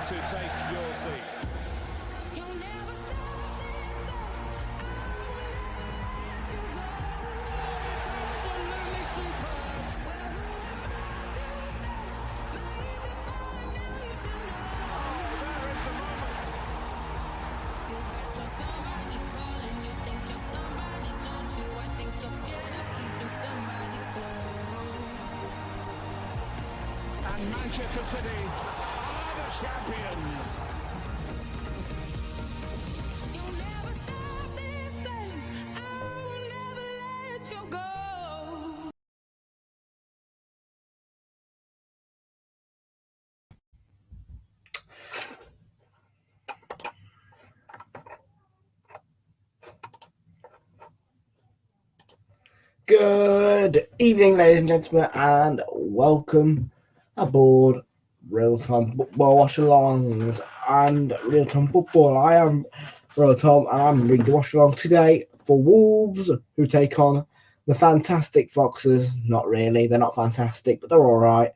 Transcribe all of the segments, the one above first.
to take your seat. And Manchester City are the champions. You'll never stop this thing. I will never let you go. Good evening, ladies and gentlemen, and welcome aboard Realltom Football Watch-Alongs and Realltom Football. I am Realltom, and I'm reading the watch-along today for Wolves, who take on the fantastic Foxes. Not really, they're not fantastic, but they're all right.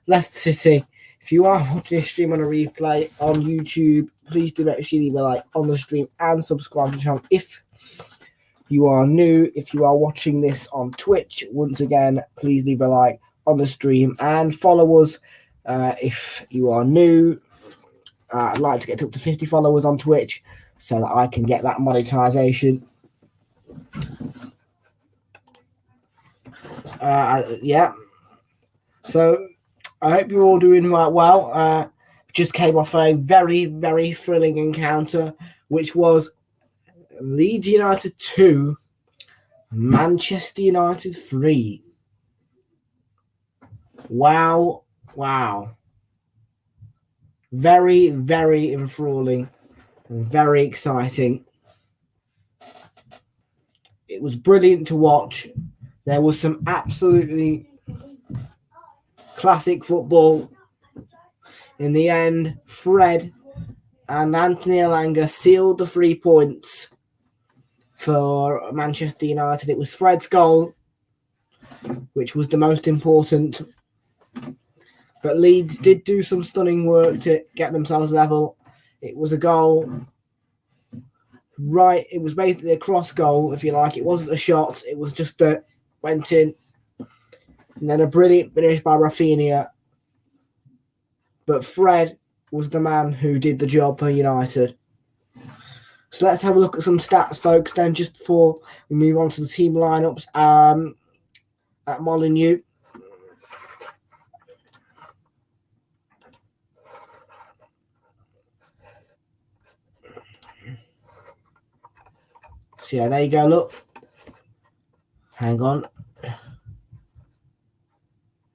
Leicester City. If you are watching this stream on a replay on YouTube, please do make sure you leave a like on the stream and subscribe to the channel if you are new. If you are watching this on Twitch, once again, please leave a like on the stream and follow us if you are new. I'd like to get up to 50 followers on Twitch so that I can get that monetization. Yeah. So I hope you're all doing right well. Just came off a very, very thrilling encounter, which was Leeds United 2, Manchester United 3. Wow. Very, very enthralling and very exciting. It was brilliant to watch. There was some absolutely classic football. In the end, Fred and Anthony Elanga sealed the 3 points for Manchester United. It was Fred's goal, which was the most important. But Leeds did do some stunning work to get themselves level. It was a goal, right? It was basically a cross goal, if you like. It wasn't a shot. It was just a went in. And then a brilliant finish by Rafinha. But Fred was the man who did the job for United. So let's have a look at some stats, folks, then, just before we move on to the team lineups at Molineux. So, yeah, there you go, look. Hang on.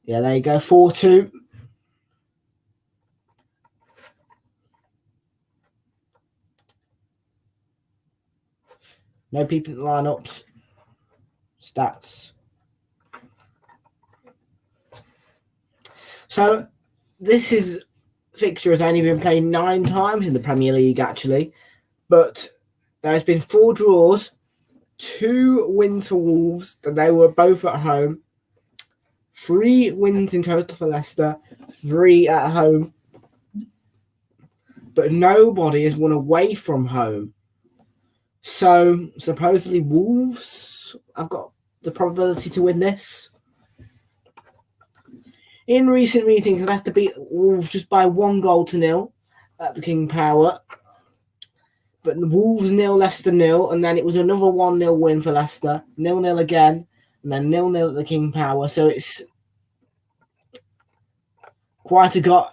Yeah, there you go, 4-2. No people in the lineups. Stats. So this fixture has only been played 9 times in the Premier League, actually. But there's been 4 draws, 2 wins for Wolves, and they were both at home. 3 wins in total for Leicester, 3 at home. But nobody has won away from home. So, supposedly Wolves have got the probability to win this. In recent meetings, Leicester beat Wolves just by 1-0 at the King Power. But the Wolves 0, Leicester 0, and then it was another 1-0 win for Leicester. 0-0 again, and then 0-0 at the King Power. So it's quite a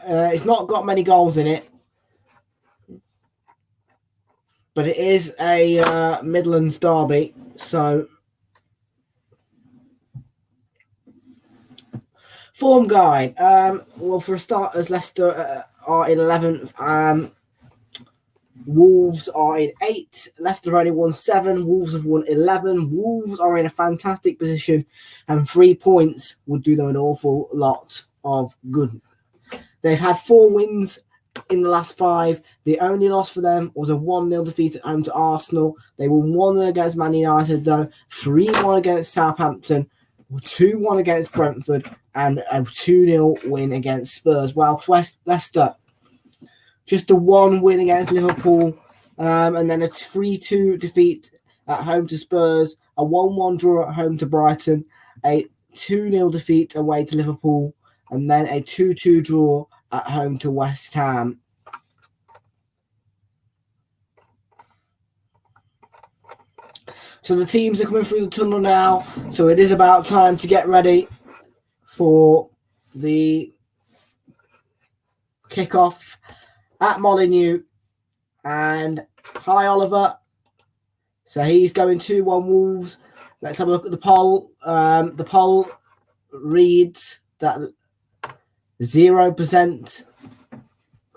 it's not got many goals in it. But it is a Midlands derby, so form guide. Well, for starters, Leicester are in 11th. Wolves are in 8th. Leicester only won 7. Wolves have won 11. Wolves are in a fantastic position, and 3 points would do them an awful lot of good. They've had 4 wins in the last 5. The only loss for them was a 1-0 defeat at home to Arsenal. They won 1-0 against Man United, though, 3-1 against Southampton, 2-1 against Brentford, and a 2-0 win against Spurs. While Leicester just the one win against Liverpool, and then a 3-2 defeat at home to Spurs, a 1-1 draw at home to Brighton, a 2-0 defeat away to Liverpool, and then a 2-2 draw at home to West Ham. So the teams are coming through the tunnel now, so it is about time to get ready for the kickoff at Molineux. And hi, Oliver. So he's going 2-1 Wolves. Let's have a look at the poll. The poll reads that 0%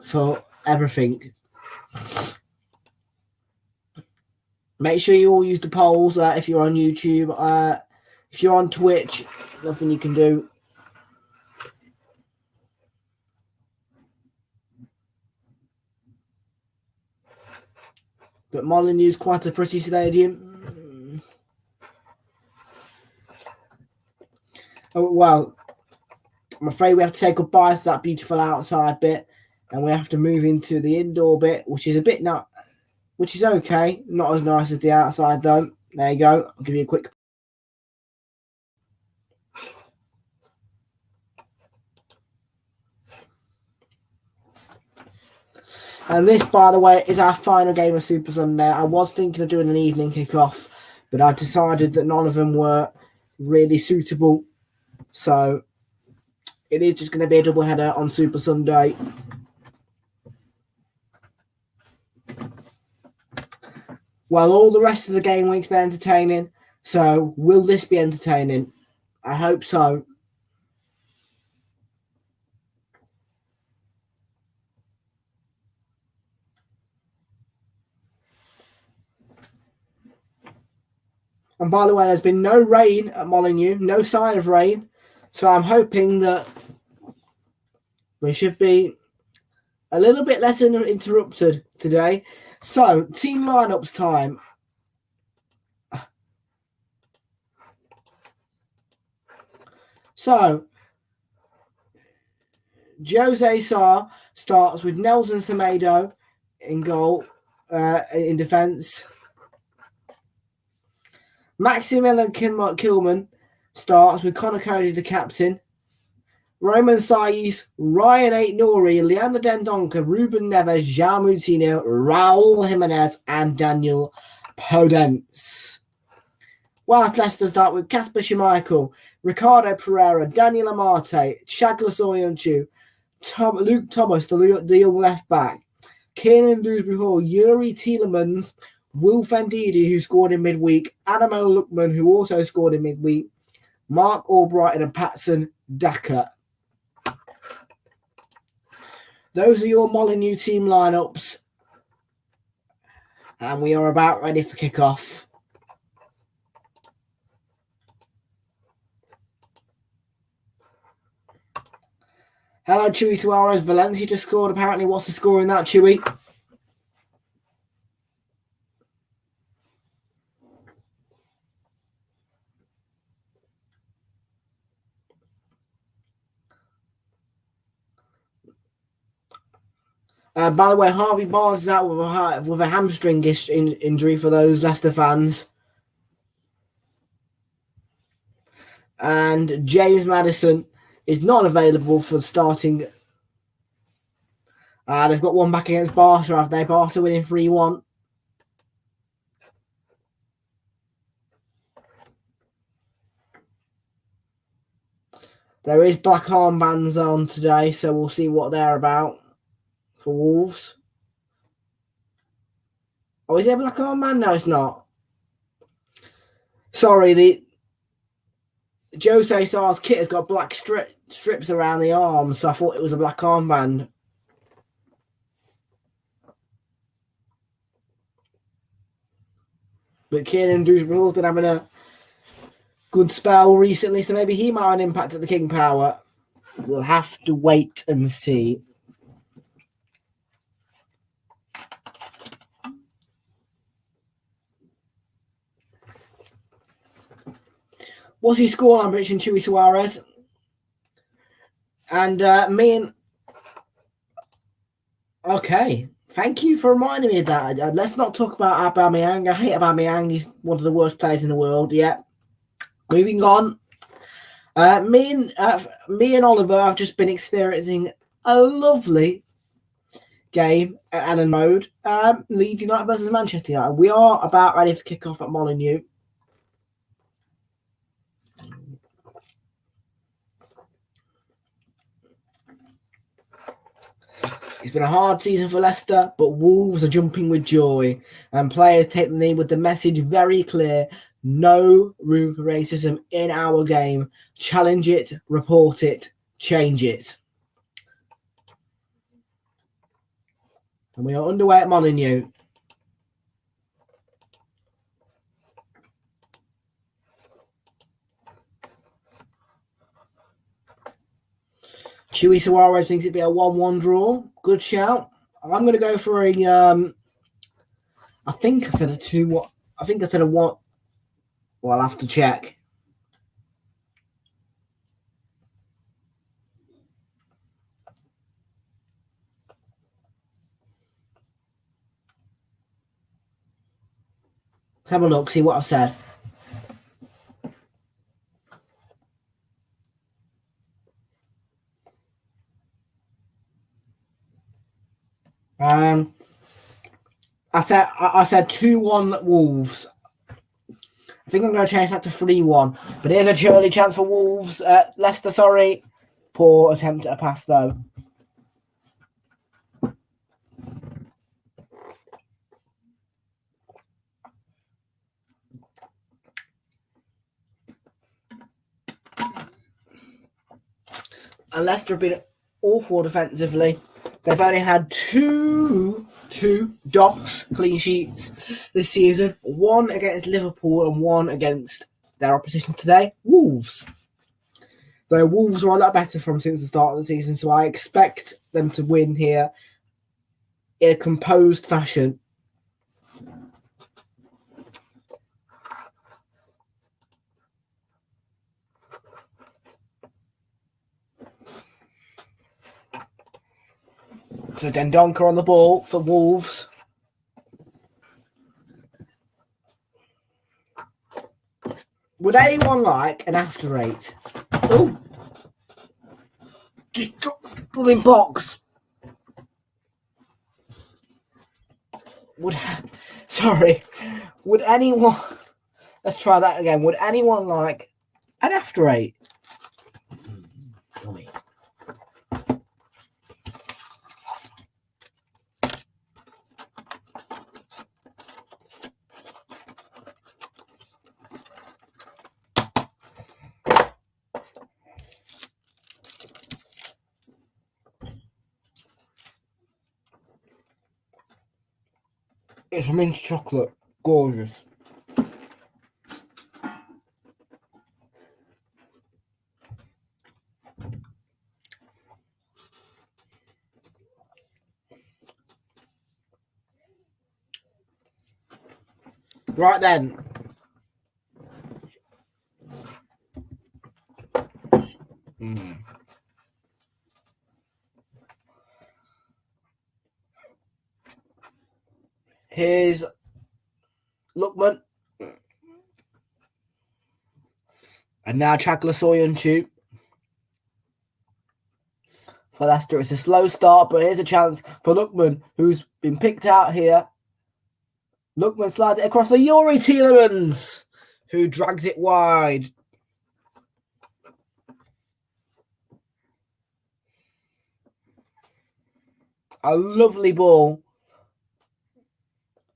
for everything. Make sure you all use the polls if you're on YouTube. If you're on Twitch, nothing you can do. But Molineux is quite a pretty stadium. Oh, well, I'm afraid we have to say goodbye to that beautiful outside bit, and we have to move into the indoor bit, which is which is okay. Not as nice as the outside though. There you go. I'll give you a quick. And this, by the way, is our final game of Super Sunday. I was thinking of doing an evening kickoff, but I decided that none of them were really suitable. So it is just going to be a double header on Super Sunday. Well, all the rest of the game week's been entertaining. So will this be entertaining? I hope so. And by the way, there's been no rain at Molineux, no sign of rain. So I'm hoping that we should be a little bit less interrupted today. So, team lineups time. So, Jose Sarr starts with Nelson Semedo in goal, in defence. Maximilian Kilman starts with Conor Cody, the captain. Roman Saiz, Ryan Aït-Nouri, Leander Dendoncker, Ruben Neves, João Moutinho, Raul Jimenez, and Daniel Podence. Whilst Leicester start with Kasper Schmeichel, Ricardo Pereira, Daniel Amate, Shagla Soyuncu, Luke Thomas, the young left back, Kiernan Dewsbury-Hall, Yuri Tielemans, Wilf Ndidi, who scored in midweek, Adamola Lookman, who also scored in midweek, Mark Albrighton, and Patson Daka. Those are your Molineux team lineups. And we are about ready for kickoff. Hello, Chewy Suarez. Valencia just scored, apparently. What's the score in that, Chewy? By the way, Harvey Barnes is out with a hamstring injury for those Leicester fans. And James Maddison is not available for starting. They've got one back against Barca, have they? Barca winning 3-1. There is black armbands on today, so we'll see what they're about for Wolves. Oh, is there a black armband? No, it's not. Sorry, the Jose Sarr's kit has got black strips around the arms, so I thought it was a black armband. But Kiernan Dewsbury-Hall's been having a good spell recently, so maybe he might have an impact at the King Power. We'll have to wait and see. What's his score? I'm predicting Chewy Suarez. And okay, Okay. Thank you for reminding me of that. Let's not talk about Aubameyang. I hate Aubameyang. He's one of the worst players in the world. Yeah. Moving on. Me and Oliver have just been experiencing a lovely game at Annan Road. Leeds United versus Manchester United. We are about ready for kick-off at Molineux. It's been a hard season for Leicester, but Wolves are jumping with joy, and players take the knee with the message very clear: no room for racism in our game. Challenge it, report it, change it. And we are underway at Molineux. Chewy Suarez thinks it'd be a 1-1 draw. Good shout. I'm going to go for a. I think I said a 2-1. I think I said a 1. Well, I'll have to check. Let's have a look, see what I've said. I said 2-1 Wolves. I think I'm going to change that to 3-1. But here's a early chance for Wolves. Leicester, sorry. Poor attempt at a pass, though. And Leicester have been awful defensively. They've only had two clean sheets this season. One against Liverpool and one against their opposition today, Wolves. The Wolves are a lot better since the start of the season, so I expect them to win here in a composed fashion. So Dendonka on the ball for Wolves. Would anyone like an after eight? Oh, just drop the blooming box. Would anyone? Let's try that again. Would anyone like an after eight? Yummy. It's mint chocolate. Gorgeous. Right then. Here's Lookman. And now Chaglasoyanchu. For Leicester, it's a slow start, but here's a chance for Lookman, who's been picked out here. Lookman slides it across for Yuri Tielemans, who drags it wide. A lovely ball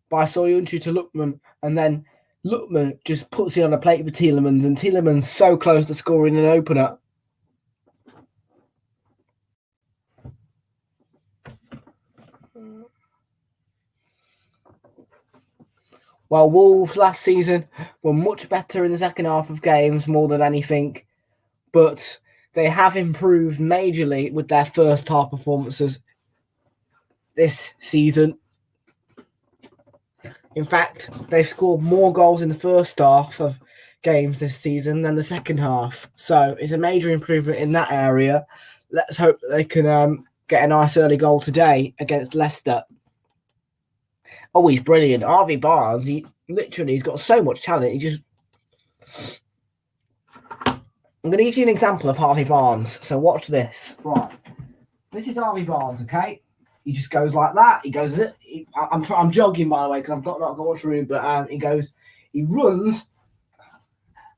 by Soyuncu to Lookman, and then Lookman just puts it on a plate for Tielemans, and Tielemans so close to scoring an opener. Well, Wolves last season were much better in the second half of games more than anything, but they have improved majorly with their first half performances this season. In fact, they've scored more goals in the first half of games this season than the second half. So it's a major improvement in that area. Let's hope that they can get a nice early goal today against Leicester. Oh, he's brilliant. Harvey Barnes, he's got so much talent. I'm going to give you an example of Harvey Barnes. So watch this. Right. This is Harvey Barnes, okay? He just goes like that. He goes, I'm jogging, by the way, because I've got not got much room, but he runs,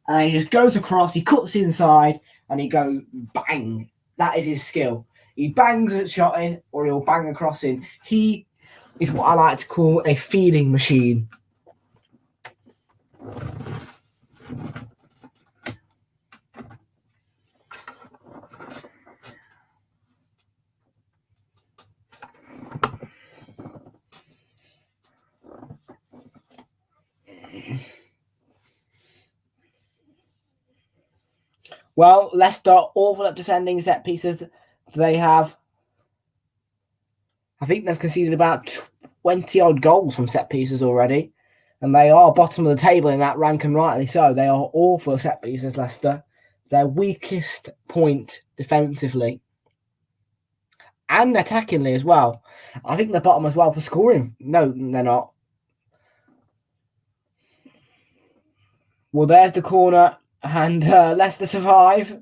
and he just goes across, he cuts inside, and he goes bang. That is his skill. He bangs a shot in, or he'll bang a cross in. He is what I like to call a feeding machine. Well, Leicester awful at defending set pieces. I think they've conceded about 20 odd goals from set pieces already. And they are bottom of the table in that rank, and rightly so. They are awful set pieces, Leicester. Their weakest point defensively. And attackingly as well. I think they're bottom as well for scoring. No, they're not. Well, there's the corner. And Leicester survive.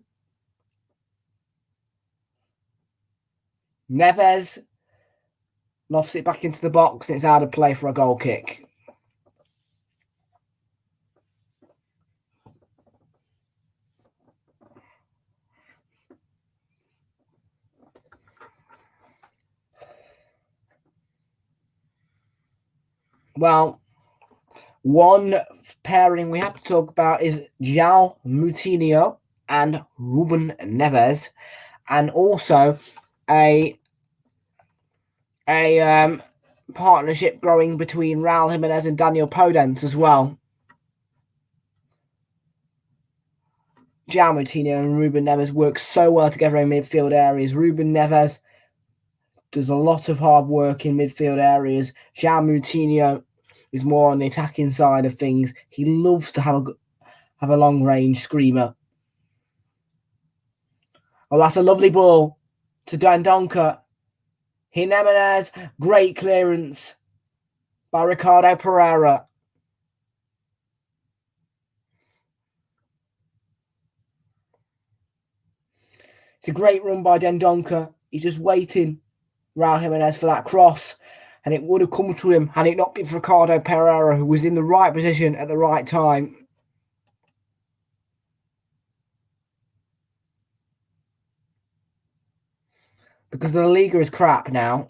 Neves lofts it back into the box, and it's out of play for a goal kick. Well, one pairing we have to talk about is João Moutinho and Ruben Neves, and also a partnership growing between Raul Jimenez and Daniel Podence as well. João Moutinho and Ruben Neves work so well together in midfield areas. Ruben Neves does a lot of hard work in midfield areas. João Moutinho is more on the attacking side of things. He loves to have a long range screamer. Oh, that's a lovely ball to Dendoncker. Jimenez, great clearance by Ricardo Pereira. It's a great run by Dendoncker. He's just waiting, Raul Jimenez, for that cross. And it would have come to him had it not been for Ricardo Pereira, who was in the right position at the right time. Because the La Liga is crap now.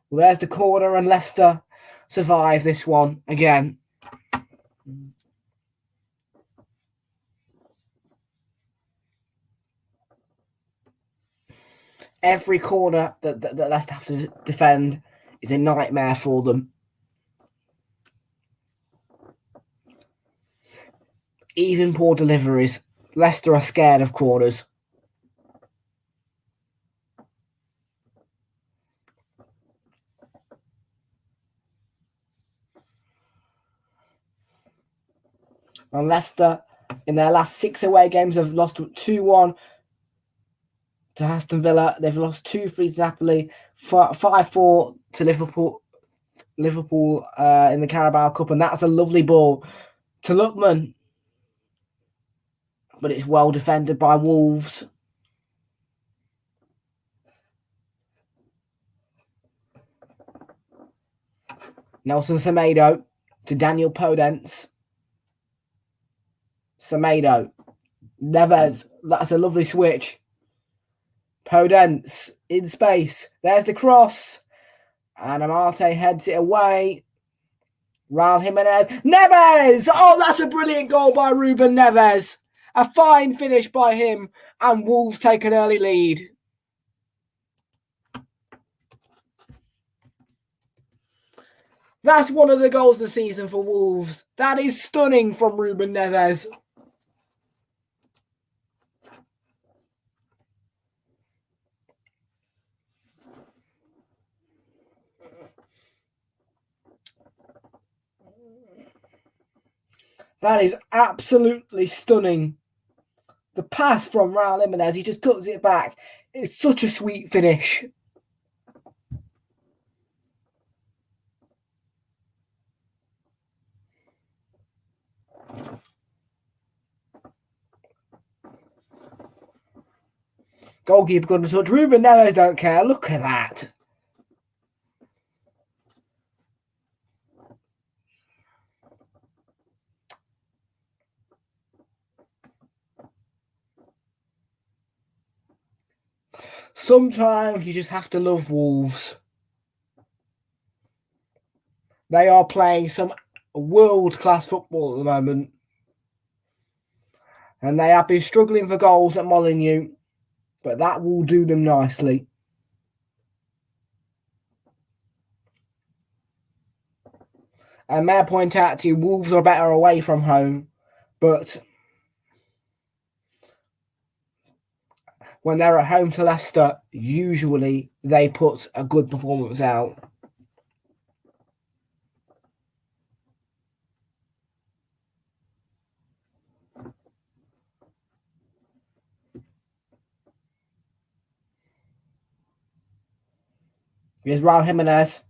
Well, there's the corner, and Leicester survive this one again. Every corner that Leicester have to defend is a nightmare for them. Even poor deliveries. Leicester are scared of corners. And Leicester, in their last 6 away games, have lost 2-1 to Aston Villa. They've lost 2-3 to Napoli, 5-4 to Liverpool in the Carabao Cup, and that's a lovely ball to Lookman. But it's well defended by Wolves. Nelson Semedo to Daniel Podence. Semedo. Neves. That's a lovely switch. Podence in space. There's the cross. And Amate heads it away. Raul Jimenez. Neves! Oh, that's a brilliant goal by Ruben Neves. A fine finish by him. And Wolves take an early lead. That's one of the goals of the season for Wolves. That is stunning from Ruben Neves. That is absolutely stunning The pass from Raul Jimenez, he just cuts it back. It's such a sweet finish. Goalkeeper got a touch. Ruben Neves don't care. Look at that. Sometimes you just have to love Wolves. They are playing some world-class football at the moment. And they have been struggling for goals at Molineux, but that will do them nicely. And may I point out to you, Wolves are better away from home, but when they're at home to Leicester, usually they put a good performance out. Here's Raul Jimenez.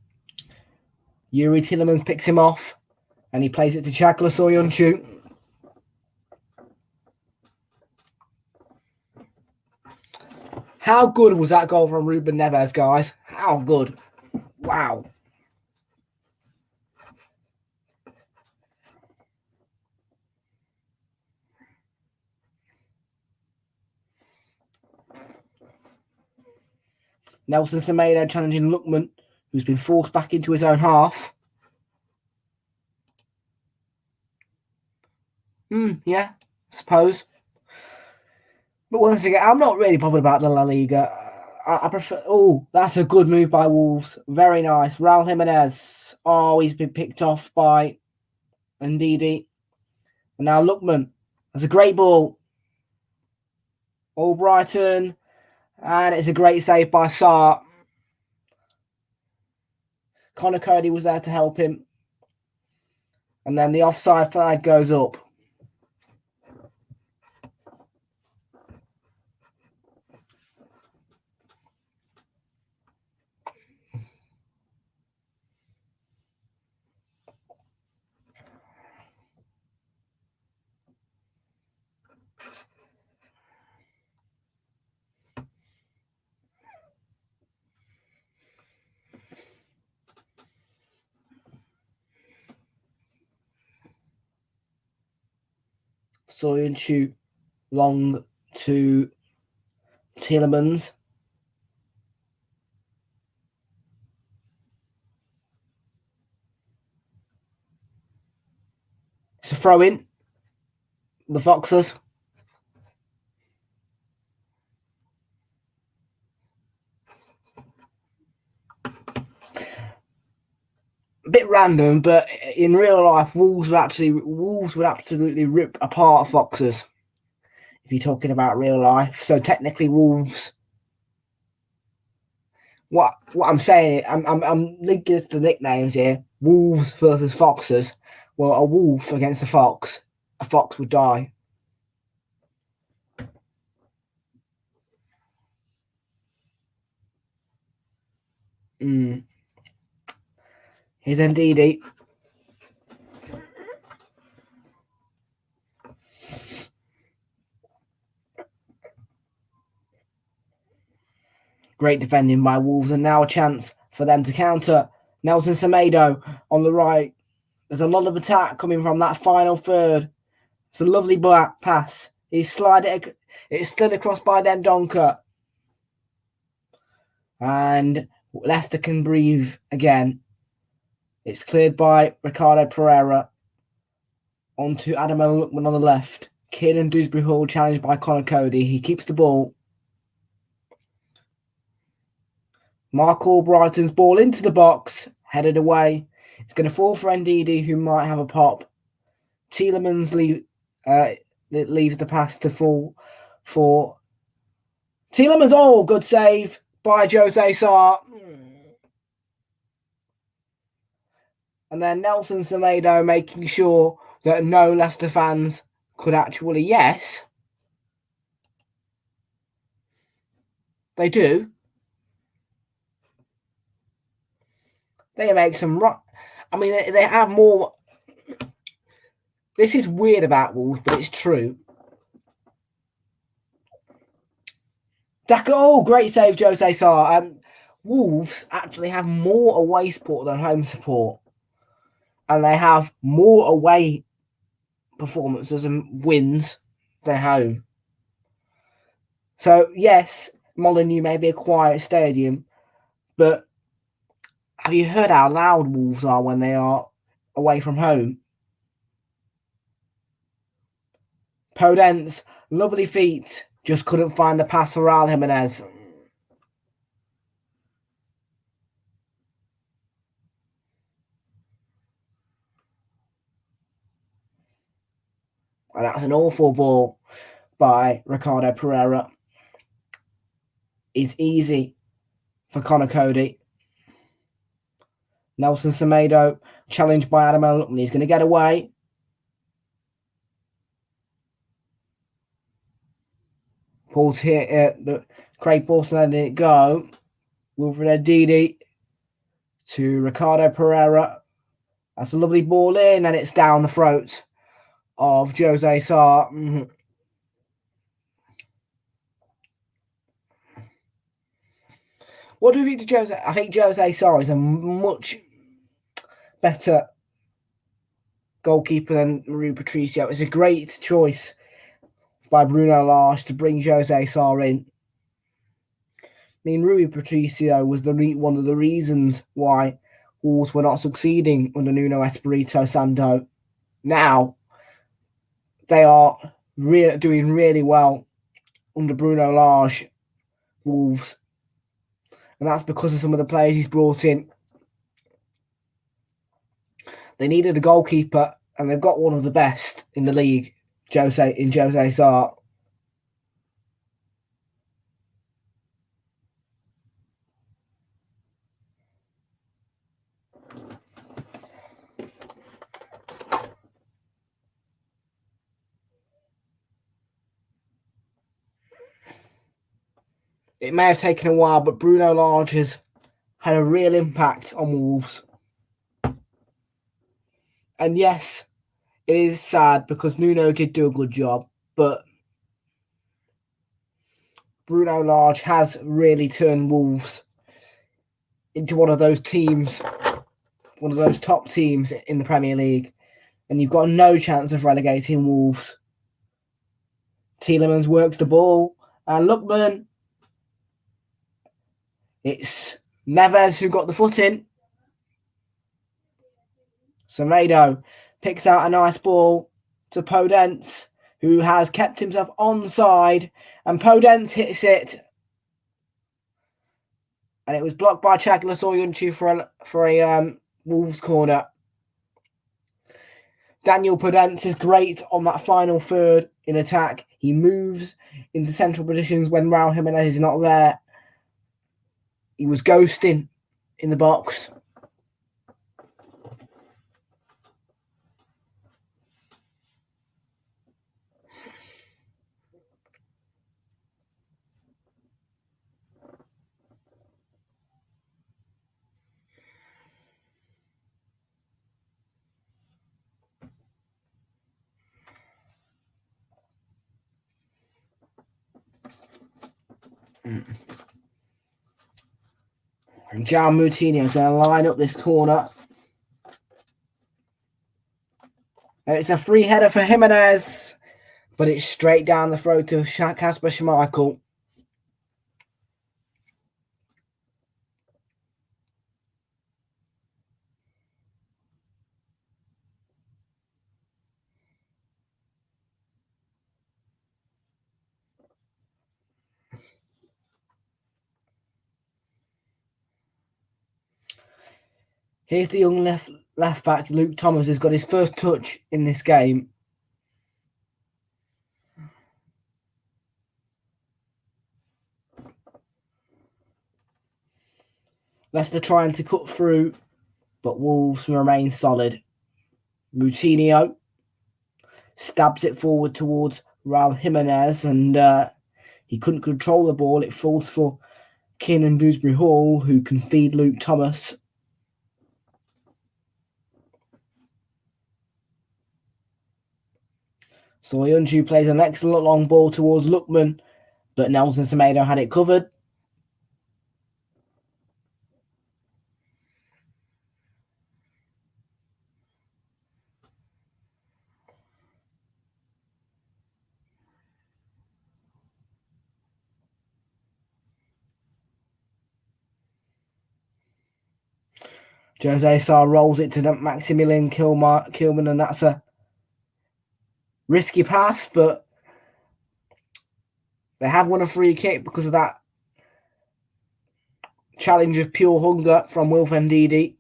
Yuri Tillemans picks him off, and he plays it to Chagla Soyuncu. How good was that goal from Ruben Neves, guys? How good. Wow. Nelson Semedo challenging Lookman, who's been forced back into his own half. Yeah, I suppose. But once again, I'm not really bothered about the La Liga. I prefer... Oh, that's a good move by Wolves. Very nice. Raul Jimenez. Oh, he's been picked off by Ndidi. And now Lookman. That's a great ball. Albrighton. And it's a great save by Sarr. Connor Cody was there to help him. And then the offside flag goes up. Soyuncu long to Tillemans. It's a throw in. The Foxes. A bit random, but in real life, Wolves would absolutely rip apart Foxes. If you're talking about real life, so technically Wolves. What I'm saying, I'm linking this to nicknames here. Wolves versus Foxes. Well, a wolf against a fox would die. Here's Ndidi. Great defending by Wolves, and now a chance for them to counter. Nelson Semedo on the right. There's a lot of attack coming from that final third. It's a lovely black pass. He's slid it's slid across by Dendoncker. And Leicester can breathe again. It's cleared by Ricardo Pereira. Onto Adam Lookman on the left. Kieran Dewsbury Hall challenged by Connor Cody. He keeps the ball. Mark Albrighton's ball into the box. Headed away. It's going to fall for Ndidi, who might have a pop. Tillemans leaves the pass to fall for Tillemans. Oh, good save by Jose Sarr. And then Nelson Semedo making sure that no Leicester fans could actually, yes, They do. They make some... I mean, they have more... This is weird about Wolves, but it's true. Oh, great save, Jose Sarr. Wolves actually have more away support than home support. And they have more away performances and wins than home. So, yes, Molineux may be a quiet stadium, but have you heard how loud Wolves are when they are away from home? Podence, lovely feet, just couldn't find the pass for Raul Jimenez. And that's an awful ball by Ricardo Pereira. It's easy for Connor Cody. Nelson Semedo, challenged by Adam Elton. He's going to get away. Paul's here. Craig Paulson letting it go. Wilfred Ndidi to Ricardo Pereira. That's a lovely ball in, and it's down the throat of Jose Sarr. What do we think to Jose? I think Jose Sarr is a much better goalkeeper than Rui Patricio. It's a great choice by Bruno Lage to bring Jose Sarr in. I mean, Rui Patricio was one of the reasons why Wolves were not succeeding under Nuno Espirito Santo. Now, they are doing really well under Bruno Lage, Wolves. And that's because of some of the players he's brought in. They needed a goalkeeper, and they've got one of the best in the league, Jose Sarr. It may have taken a while, but Bruno Lage has had a real impact on Wolves. And yes, it is sad because Nuno did do a good job, but Bruno Lage has really turned Wolves into one of those teams, one of those top teams in the Premier League. And you've got no chance of relegating Wolves. Tielemans works the ball, and Lookman. It's Neves who got the foot in. Semedo picks out a nice ball to Podence, who has kept himself onside, and Podence hits it. And it was blocked by Chagla Soyuncu for a Wolves corner. Daniel Podence is great on that final third in attack. He moves into central positions when Raul Jimenez is not there. He was ghosting in the box. And João Moutinho is going to line up this corner. And it's a free header for Jimenez, but it's straight down the throat of Kasper Schmeichel. Here's the young left back, Luke Thomas, has got his first touch in this game. Leicester trying to cut through, but Wolves remain solid. Moutinho stabs it forward towards Raul Jimenez, and he couldn't control the ball. It falls for Keane and Dewsbury Hall, who can feed Luke Thomas. Soyuncu plays an excellent long ball towards Lookman, but Nelson Semedo had it covered. Jose Sarr rolls it to Maximilian Kilman, and that's a risky pass, but they have won a free kick because of that challenge of pure hunger from Wilf Ndidi.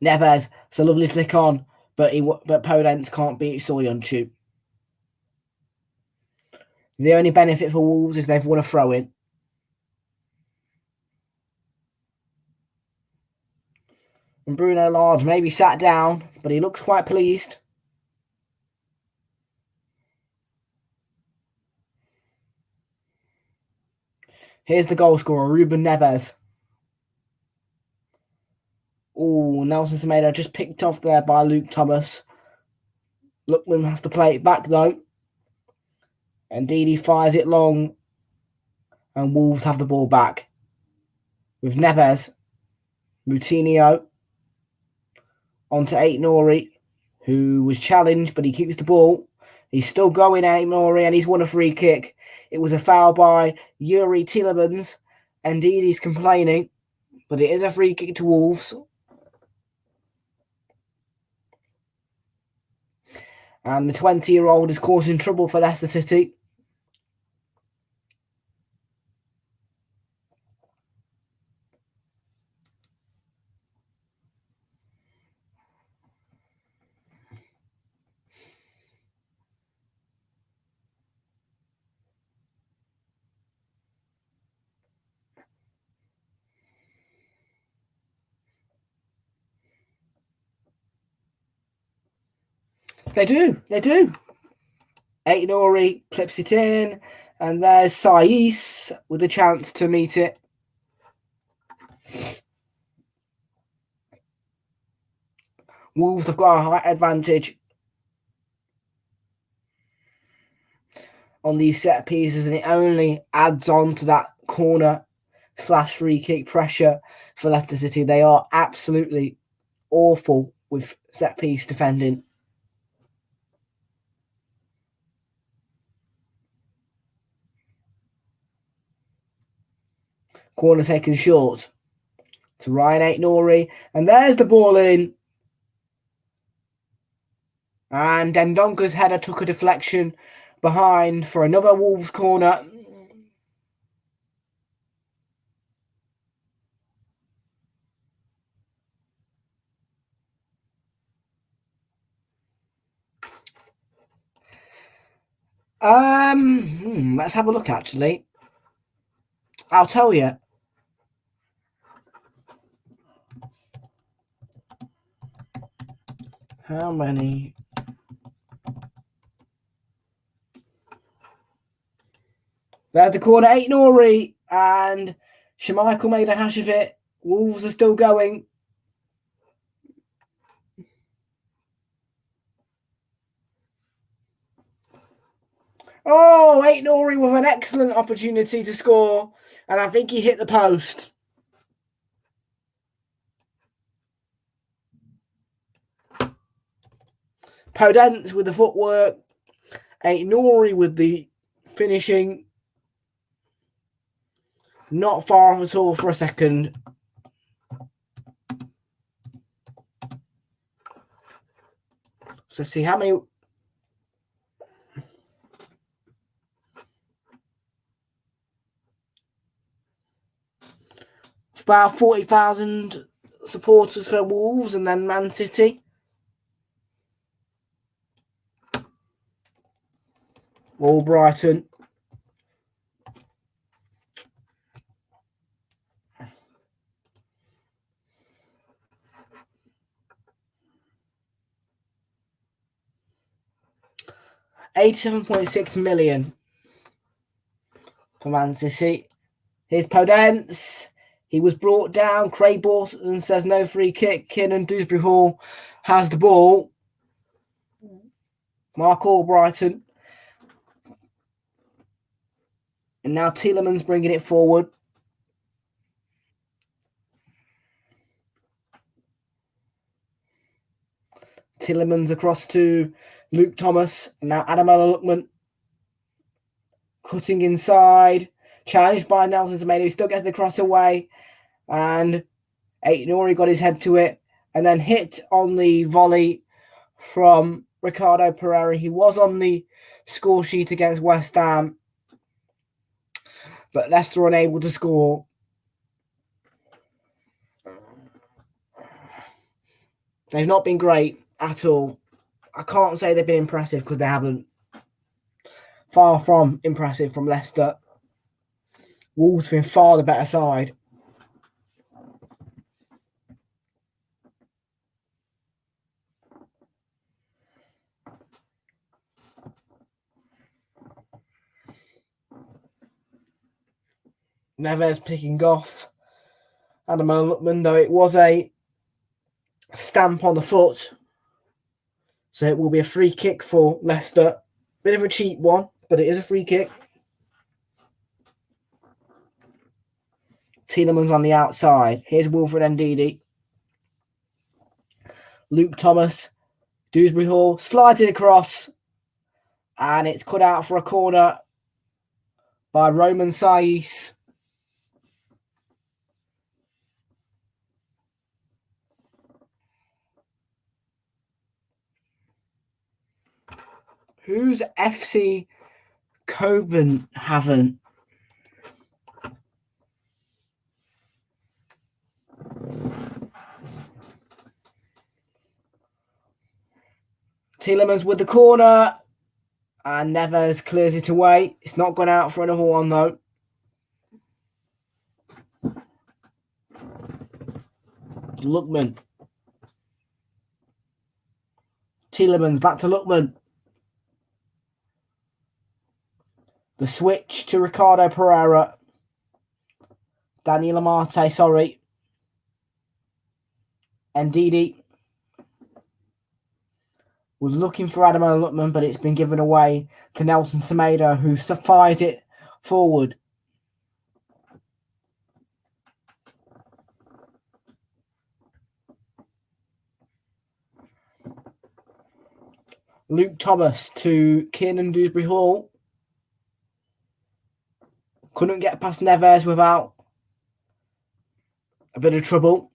Neves, it's a lovely flick on, but Podence can't beat Soyuncu. The only benefit for Wolves is they've won a throw-in. And Bruno Lage maybe sat down, but he looks quite pleased. Here's the goal scorer, Ruben Neves. Oh, Nelson Semedo just picked off there by Luke Thomas. Lookman has to play it back though. And Ndidi fires it long. And Wolves have the ball back. With Neves, Moutinho, onto Aït-Nouri, who was challenged, but he keeps the ball. He's still going, Aït-Nouri, and he's won a free kick. It was a foul by Yuri Tielemans. And Ndidi's complaining, but it is a free kick to Wolves. And the 20-year-old is causing trouble for Leicester City. They do. Aït-Nouri clips it in, and there's Saiss with a chance to meet it. Wolves have got a height advantage on these set pieces, and it only adds on to that corner/free kick pressure for Leicester City. They are absolutely awful with set piece defending. Corner taken short to Ryan Aït-Nouri, and there's the ball in. And Dendonka's header took a deflection behind for another Wolves corner. Let's have a look actually. I'll tell you. How many? There's the corner, Aït-Nouri, and Schmeichel made a hash of it. Wolves are still going. Oh, Aït-Nouri with an excellent opportunity to score, and I think he hit the post. Podence with the footwork. Aït-Nouri with the finishing. Not far off at all for a second. So see how many. About 40,000 supporters for Wolves, and then Man City. Brighton. £87.6 million for Man City. Here's Podence. He was brought down. Craig Borton says no free kick. Kiernan Dewsbury Hall has the ball. Mark Albrighton. And now Tielemans bringing it forward. Tielemans across to Luke Thomas. And now Ademola Lookman cutting inside. Challenged by Nelson Semedo. He still gets the cross away. And Aït-Nouri got his head to it. And then hit on the volley from Ricardo Pereira. He was on the score sheet against West Ham. But Leicester unable to score. They've not been great at all. I can't say they've been impressive because they haven't. Far from impressive from Leicester. Wolves have been far the better side. Neves picking off Ademola Lookman, though it was a stamp on the foot. So it will be a free kick for Leicester. Bit of a cheap one, but it is a free kick. Tielemans on the outside. Here's Wilfred Ndidi. Luke Thomas. Dewsbury Hall slides it across. And it's cut out for a corner by Roman Saiz. Who's FC Copenhagen? Tielemans with the corner. And Neves clears it away. It's not gone out for another one, though. Lookman. Tielemans back to Lookman. The switch to Ricardo Pereira. Daniel Amate, sorry. Ndidi was looking for Ademola Lookman, but it's been given away to Nelson Semedo, who fires it forward. Luke Thomas to Kiernan Dewsbury Hall. Couldn't get past Neves without a bit of trouble.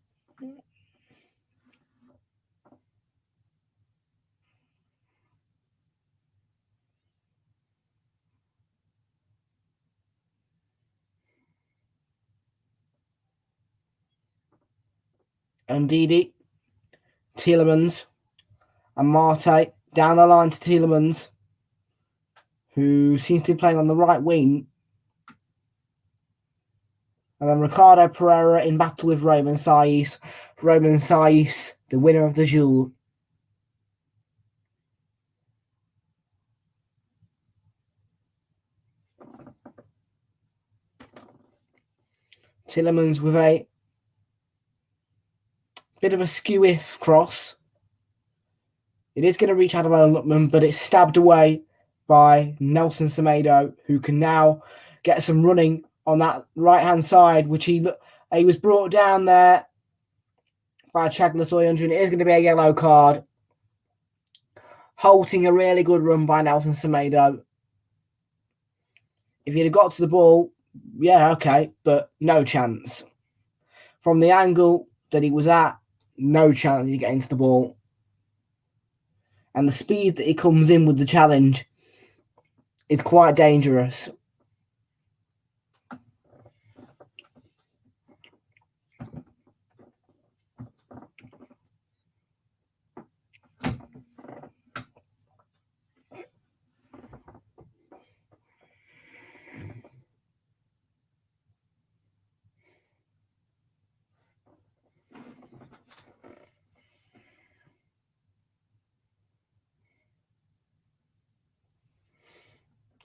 Ndidi, Tielemans, and Marte down the line to Tielemans, who seems to be playing on the right wing. And then Ricardo Pereira in battle with Roman Saiz. Roman Saiz, the winner of the duel. Tielemans with a bit of a skew-if cross. It is going to reach Ademola Lookman, but it's stabbed away by Nelson Semedo, who can now get some running on that right-hand side, which he was brought down there by Chagla Soyuncu, and it is going to be a yellow card. Halting a really good run by Nelson Semedo. If he'd have got to the ball, yeah, okay, but no chance. From the angle that he was at, no chance he's getting to the ball. And the speed that he comes in with the challenge is quite dangerous.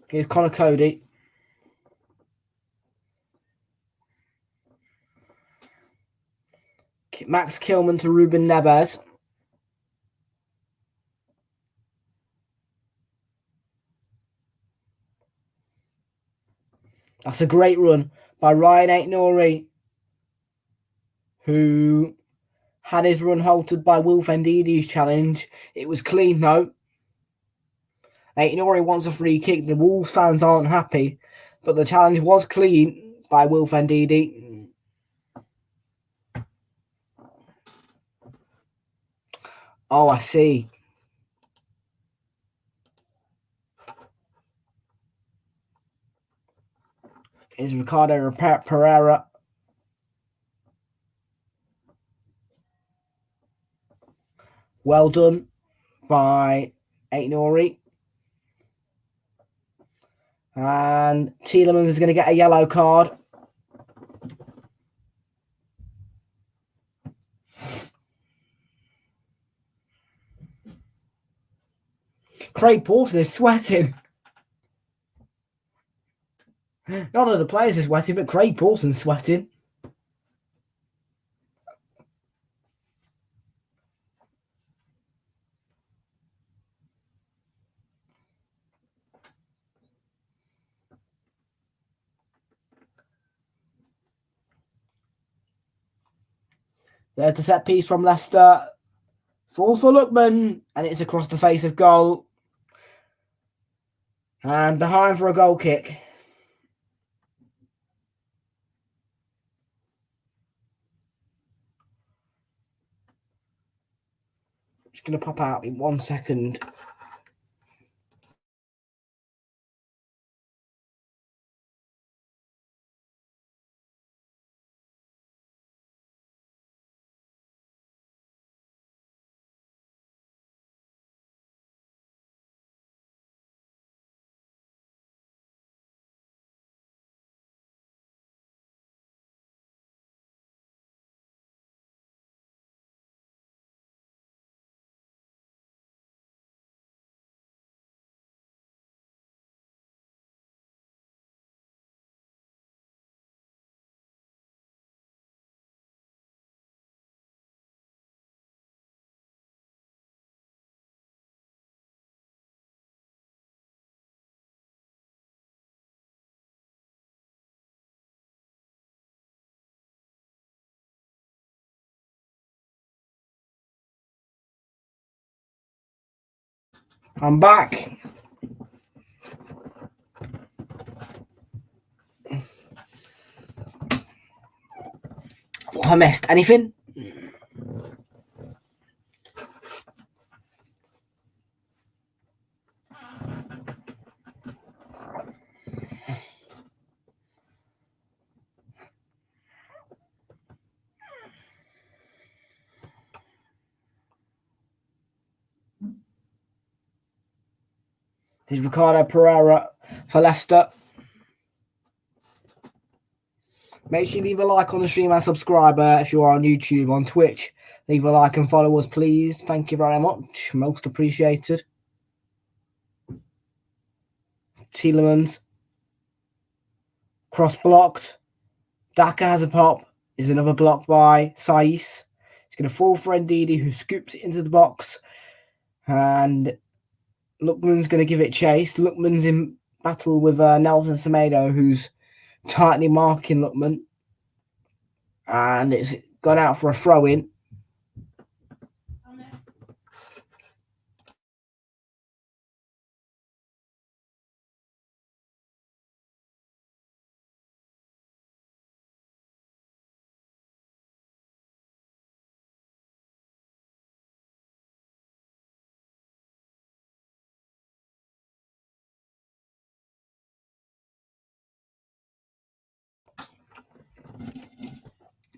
Here's Connor Cody. Max Kilman to Ruben Neves. That's a great run by Ryan Aït-Nouri, who had his run halted by Wilf Ndidi's challenge. It was clean though. Aït-Nouri wants a free kick. The Wolves fans aren't happy, but the challenge was clean by Wilf Ndidi. Oh, I see. Is Ricardo Pereira. Well done by Aït-Nouri. And Tielemans is going to get a yellow card. Craig Pawson is sweating. None of the players are sweating, but Craig Pawson's sweating. There's the set piece from Leicester. Falls for Lookman, and it's across the face of goal. And behind for a goal kick. Just going to pop out in 1 second. I'm back. I missed anything? There's Ricardo Pereira for Leicester. Make sure you leave a like on the stream and subscribe if you are on YouTube, on Twitch. Leave a like and follow us, please. Thank you very much. Most appreciated. Tielemans. Cross blocked. Daka has a pop. Is another block by Saiss. He's going to fall for Ndidi, who scoops it into the box. And Lookman's going to give it chase. Lookman's in battle with Nelson Semedo, who's tightly marking Lookman. And it's gone out for a throw-in.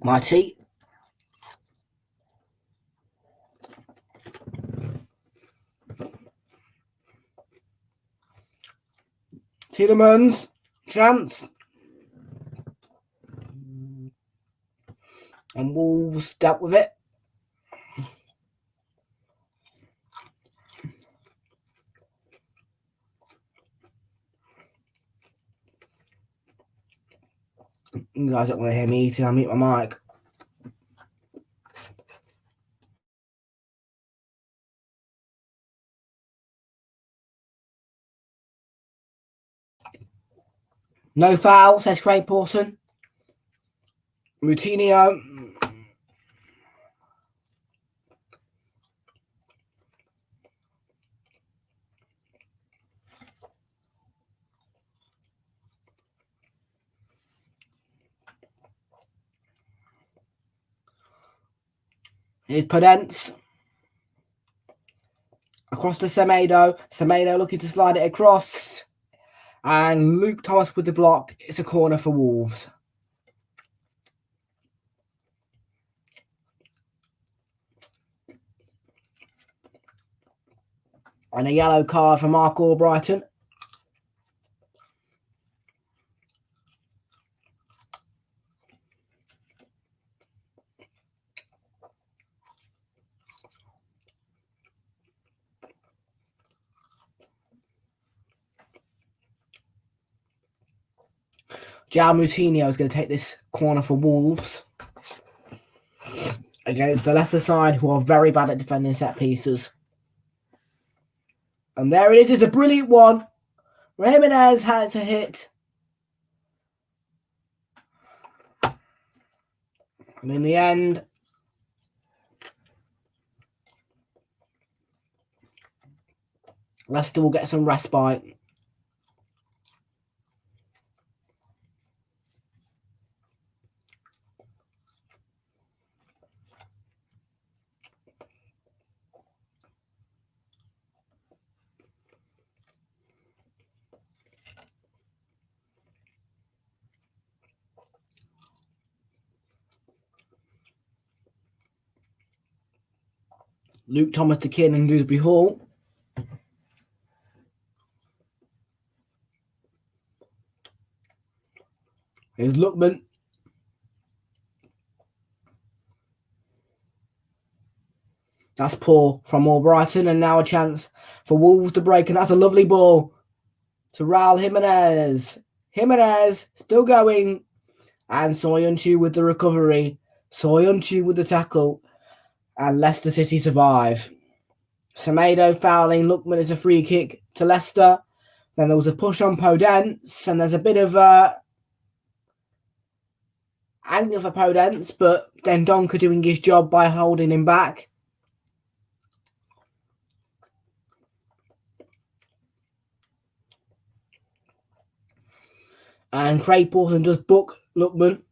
My tea. Tielemans. Chance. And Wolves dealt with it. You guys don't want to hear me eating, I'll mute my mic. No foul, says Craig Pawson. Moutinho. Here's Podence. Across to Semedo. Semedo looking to slide it across. And Luke Thomas with the block. It's a corner for Wolves. And a yellow card for Mark Albrighton. João Moutinho is going to take this corner for Wolves against the Leicester side, who are very bad at defending set pieces. And there it is. It's a brilliant one. Jimenez has a hit. And in the end, Leicester will get some respite. Luke Thomas to Keane and Dewsbury Hall. Here's Lookman. That's poor from Albrighton, and now a chance for Wolves to break, and that's a lovely ball to Raul Jimenez. Jimenez still going, and Soyuncu with the recovery. Soyuncu with the tackle, and Leicester City survive. Semedo fouling. Lookman is a free kick to Leicester. Then there was a push on Podence, and there's a bit of anger for Podence, but Dendoncker doing his job by holding him back. And Craig Pawson does book Lookman.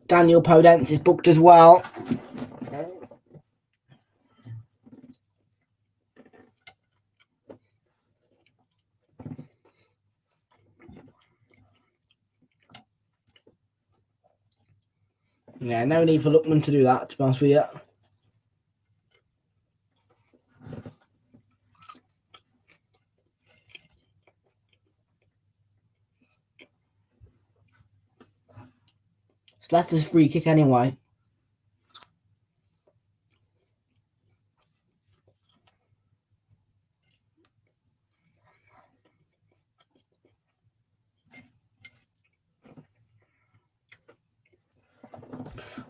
Daniel Podence is booked as well. Yeah, no need for Lookman to do that, to be honest with you. It's Leicester's free kick anyway.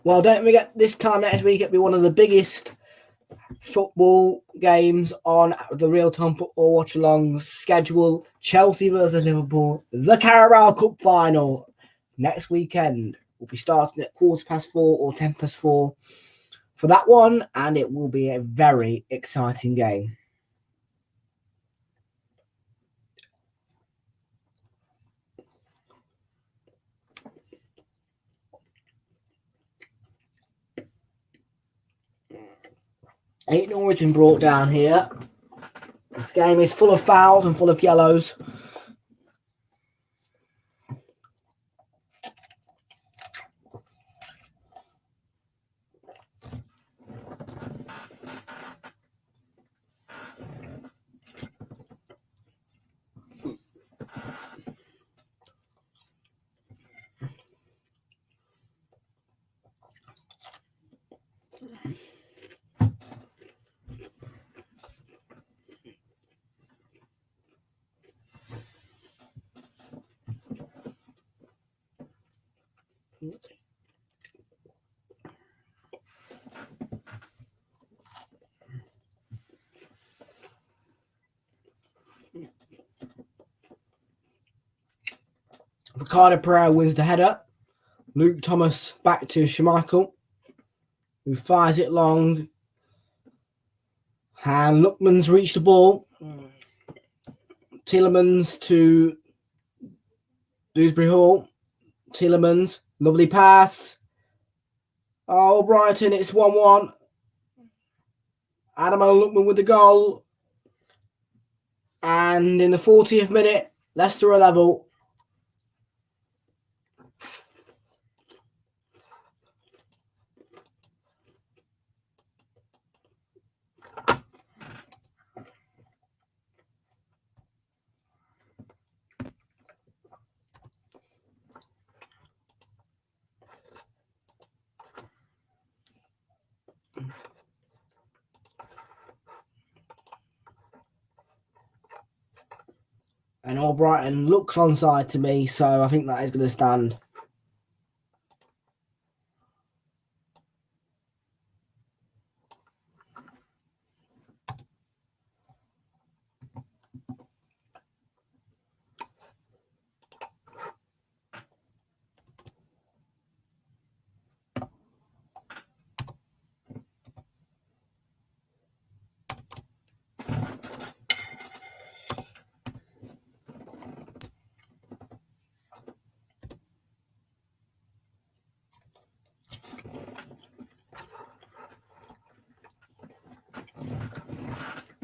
Well, don't forget, this time next week it'll be one of the biggest football games on the Realltom Football Watch-Along schedule. Chelsea versus Liverpool, the Carabao Cup final. Next weekend. We'll be starting at 4:15 or 4:10 for that one, and it will be a very exciting game. Eight-0 has been brought down here. This game is full of fouls and full of yellows. Ricardo Pereira wins the header. Luke Thomas back to Schmeichel, who fires it long. And Lookman's reached the ball. Tielemans to Dewsbury Hall. Tielemans, lovely pass. Oh, Brighton, it's 1-1. Adam Lookman with the goal. And in the 40th minute, Leicester are level. And Albrighton looks onside to me, so I think that is going to stand.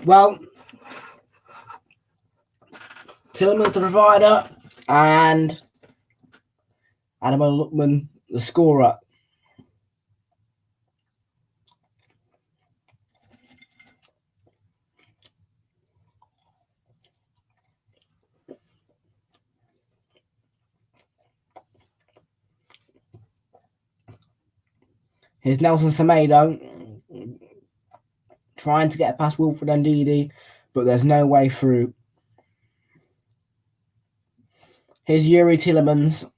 Well, Tielemans the provider and Adam Lookman the scorer. Here's Nelson Semedo trying to get past Wilfred Ndidi, but there's no way through. Here's Yuri Tielemans.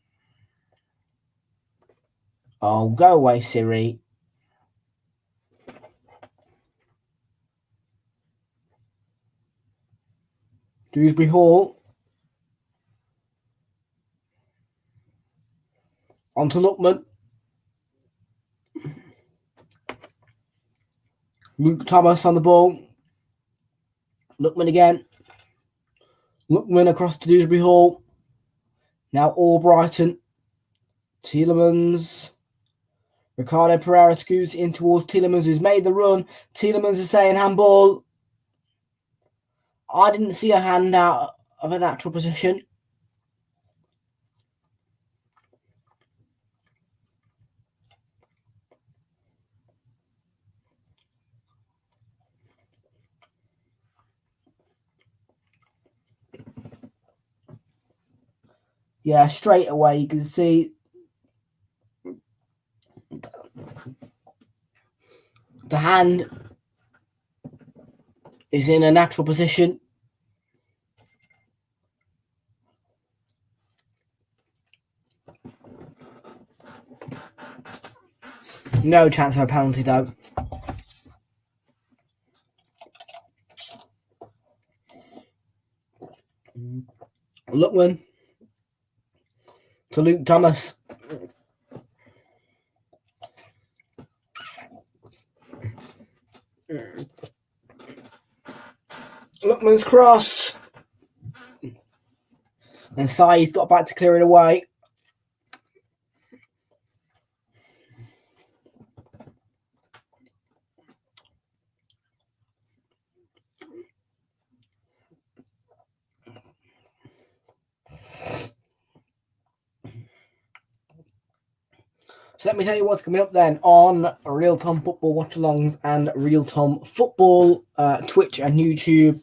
Oh, go away, Siri. Dewsbury Hall. On to Lookman. Luke Thomas on the ball. Lookman again. Lookman across to Dewsbury Hall. Now Albrighton. Tielemans. Ricardo Pereira scoots in towards Tielemans, who's made the run. Tielemans is saying handball. I didn't see a hand out of a natural position. Yeah, straight away you can see the hand is in a natural position. No chance of a penalty though. Lookman to Luke Thomas. Lookman's cross. And Sai's got back to clear it away. So let me tell you what's coming up then on Realltom Football Watch-Alongs and Realltom Football, Twitch and YouTube.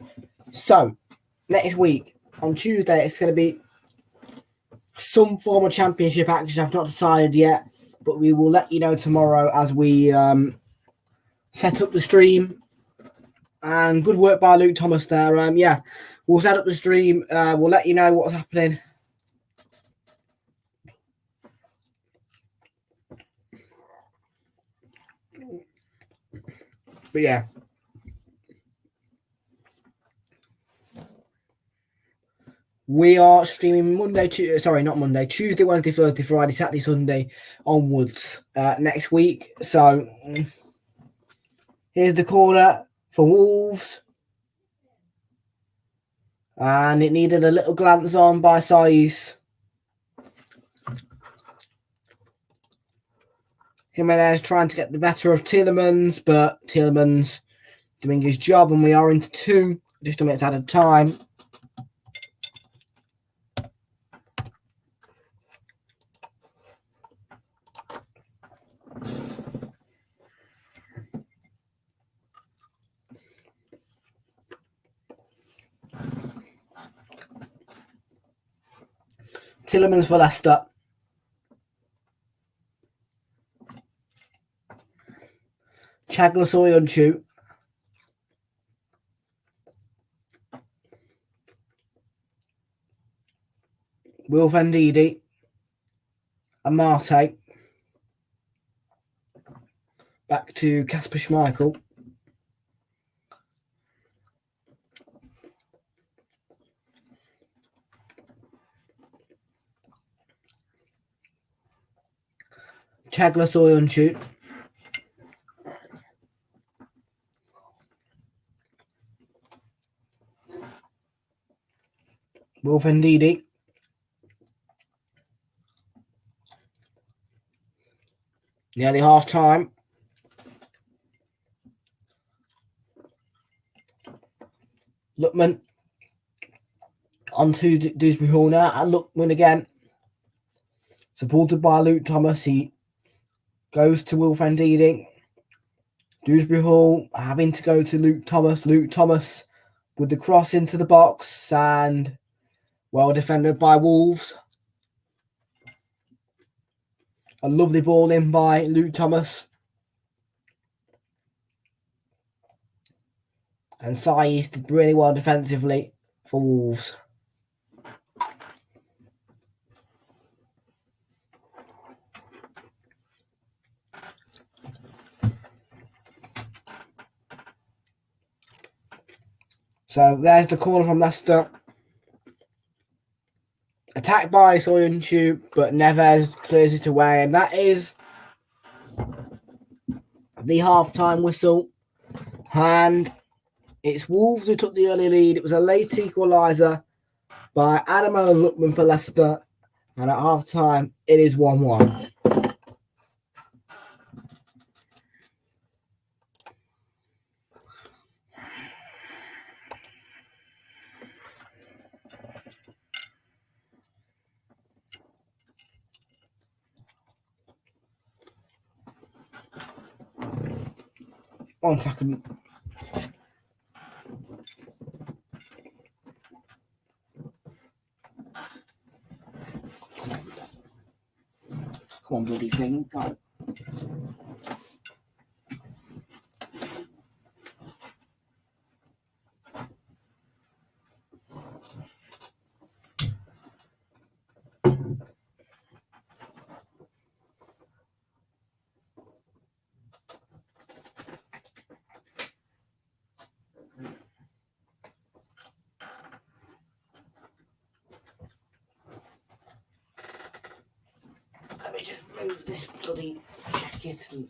So, next week, on Tuesday, it's going to be some form of championship action. I've not decided yet, but we will let you know tomorrow as we set up the stream. And good work by Luke Thomas there. Yeah, we'll set up the stream. We'll let you know what's happening. But yeah. We are streaming Tuesday, Wednesday, Thursday, Friday, Saturday, Sunday onwards next week. So here's the corner for Wolves. And it needed a little glance on by Saiz. Jimenez trying to get the better of Tielemans, but Tielemans doing his job, and we are into 2, just a minute at a time. Tielemans for Leicester. Chaglasoy-Unchu. Will Vendidi. Amate. Back to Kasper Schmeichel. Chaglasoy-Unchu. Will Vendidi. Nearly half time. Lookman on to Dewsbury Hall now, and Lookman again. Supported by Luke Thomas. He goes to Will Vendidi. Dewsbury Hall having to go to Luke Thomas. Luke Thomas with the cross into the box, and well defended by Wolves. A lovely ball in by Luke Thomas. And Saiz did really well defensively for Wolves. So there's the corner from Leicester. Attacked by Soyuncu, but Neves clears it away. And that is the half-time whistle. And it's Wolves who took the early lead. It was a late equaliser by Ademola Lookman for Leicester. And at half-time, it is 1-1. One second. Come on, bloody thing. Go. Let me just move this bloody jacket and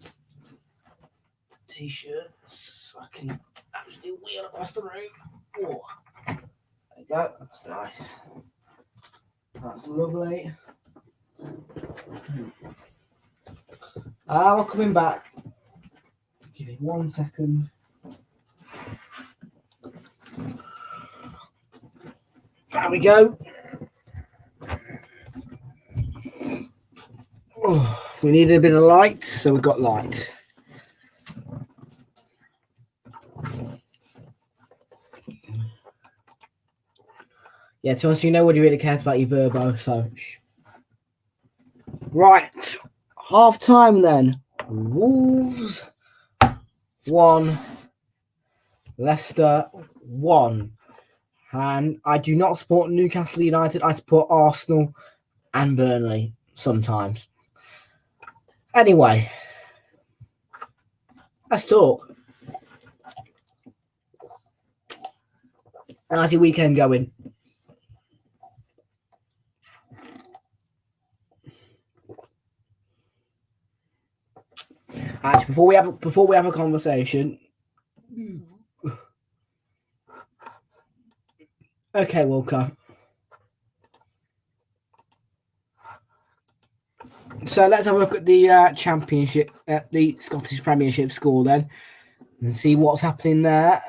t-shirt so I can actually wheel across the room. Oh, there you go. That's nice. That's lovely. We're coming back. Give me 1 second. There we go. Oh, we needed a bit of light, so we got light. Yeah, to us, nobody really cares about your Verbo, so. Right. Half time then. Wolves 1. Leicester 1. And I do not support Newcastle United. I support Arsenal and Burnley sometimes. Anyway, let's talk. How's your weekend going? Actually, before we have a conversation. Okay, Walker. So let's have a look at the championship, the Scottish Premiership score then, and see what's happening there.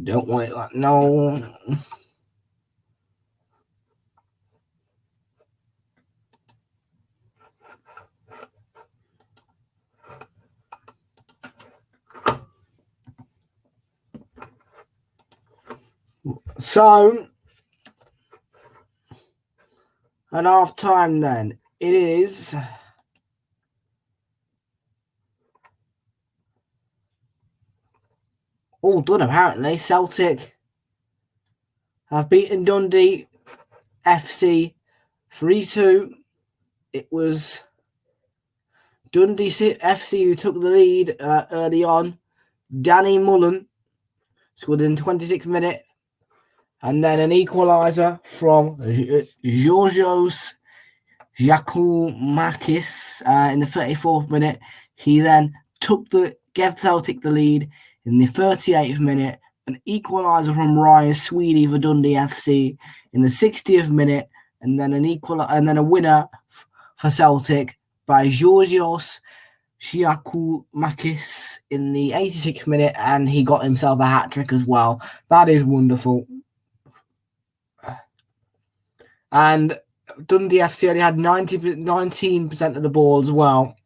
Don't want it like no. So at half time then it is all done apparently. Celtic have beaten Dundee FC 3-2. It was Dundee FC who took the lead early on. Danny Mullen scored in the 26th minute. And then an equaliser from Georgios Giacomakis in the 34th minute. He then gave Celtic the lead in the 38th minute. An equaliser from Ryan Sweeney for Dundee FC in the 60th minute, and then a winner for Celtic by Georgios Giacomakis in the 86th minute, and he got himself a hat-trick as well. That is wonderful. And Dundee FC only had 19% of the ball as well,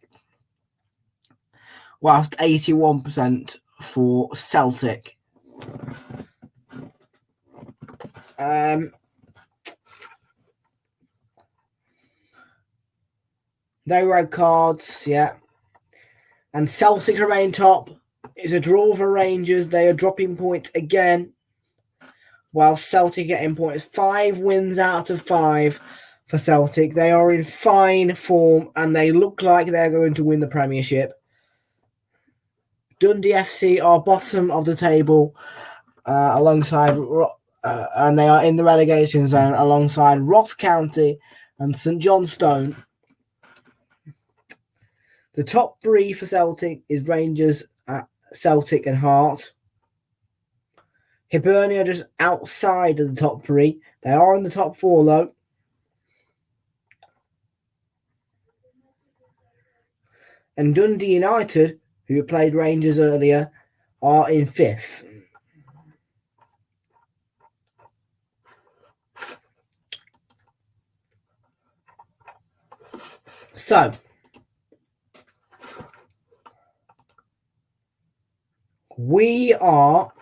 whilst 81% for Celtic. No red cards, yeah. And Celtic remain top. It's a draw for Rangers. They are dropping points again, while Celtic getting points. 5 wins out of 5 for Celtic. They are in fine form and they look like they're going to win the Premiership. Dundee FC are bottom of the table alongside, and they are in the relegation zone alongside Ross County and St Johnstone. The top 3 for Celtic is Rangers, Celtic and Heart. Hibernia are just outside of the top 3. They are in the top 4 though. And Dundee United, who played Rangers earlier, are in 5th. So, we are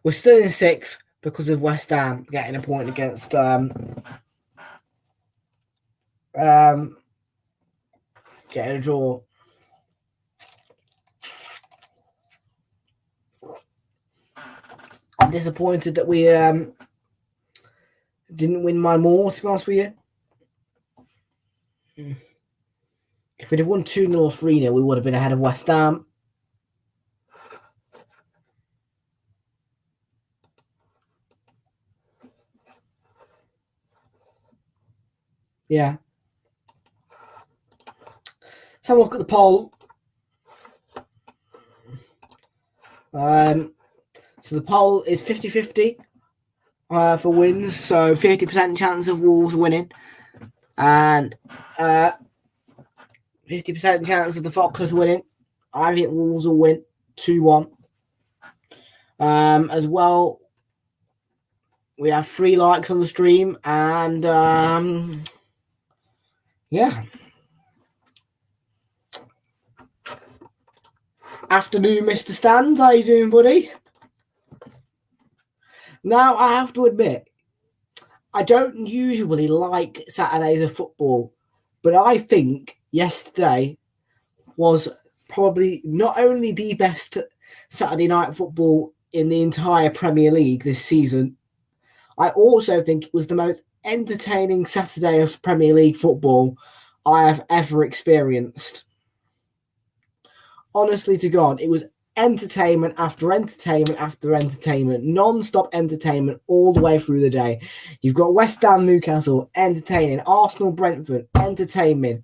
we're still in 6th because of West Ham getting a point against getting a draw. I'm disappointed that we didn't win by more, to be honest with you. If we'd have won 2-0 or 3-0, we would have been ahead of West Ham. Yeah. Let's have a look at the poll. So the poll is 50-50 for wins. So 50% chance of Wolves winning. And 50% chance of the Foxes winning. I think Wolves will win 2-1. As well, we have 3 likes on the stream. And yeah. Afternoon, Mr. Stands. How you doing, buddy? Now, I have to admit, I don't usually like Saturdays of football, but I think yesterday was probably not only the best Saturday night football in the entire Premier League this season, I also think it was the most entertaining Saturday of Premier League football I have ever experienced. Honestly to God, it was entertainment after entertainment after entertainment, non-stop entertainment all the way through the day. You've got West Ham, Newcastle, entertaining. Arsenal, Brentford, entertaining.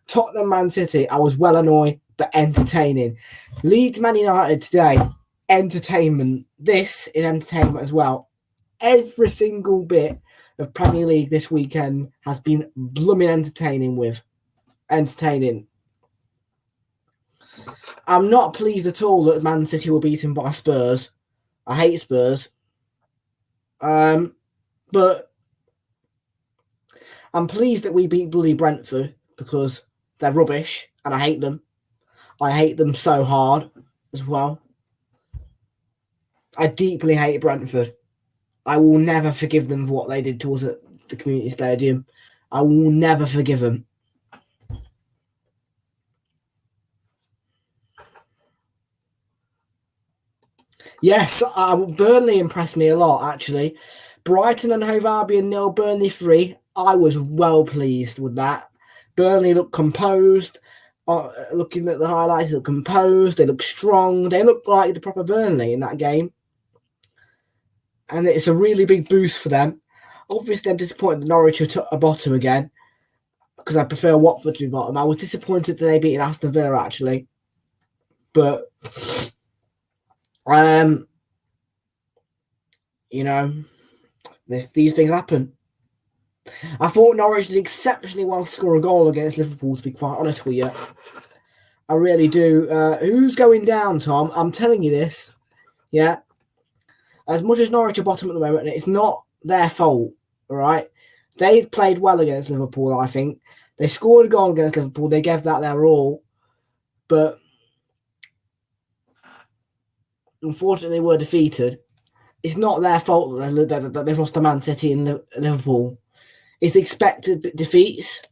Tottenham, Man City, I was well annoyed, but entertaining. Leeds, Man United today, entertainment. This is entertainment as well. Every single bit of Premier League this weekend has been blooming entertaining. I'm not pleased at all that Man City were beaten by Spurs. I hate Spurs. But I'm pleased that we beat bloody Brentford because they're rubbish and I hate them. I hate them so hard as well. I deeply hate Brentford. I will never forgive them for what they did to us at the community stadium. I will never forgive them. Yes, Burnley impressed me a lot, actually. Brighton and Hove Albion 0, Burnley 3. I was well pleased with that. Burnley looked composed. Looking at the highlights, they look composed. They look strong. They look like the proper Burnley in that game. And it's a really big boost for them. Obviously, I'm disappointed that Norwich are bottom again because I prefer Watford to be bottom. I was disappointed that they beat Aston Villa, actually. But, you know, these things happen. I thought Norwich did exceptionally well to score a goal against Liverpool, to be quite honest with you. I really do. Who's going down, Tom? I'm telling you this. Yeah. As much as Norwich are bottom at the moment, and it's not their fault, all right? They played well against Liverpool, I think. They scored a goal against Liverpool. They gave that their all. But unfortunately, they were defeated. It's not their fault that they've lost to Man City and Liverpool. It's expected defeats.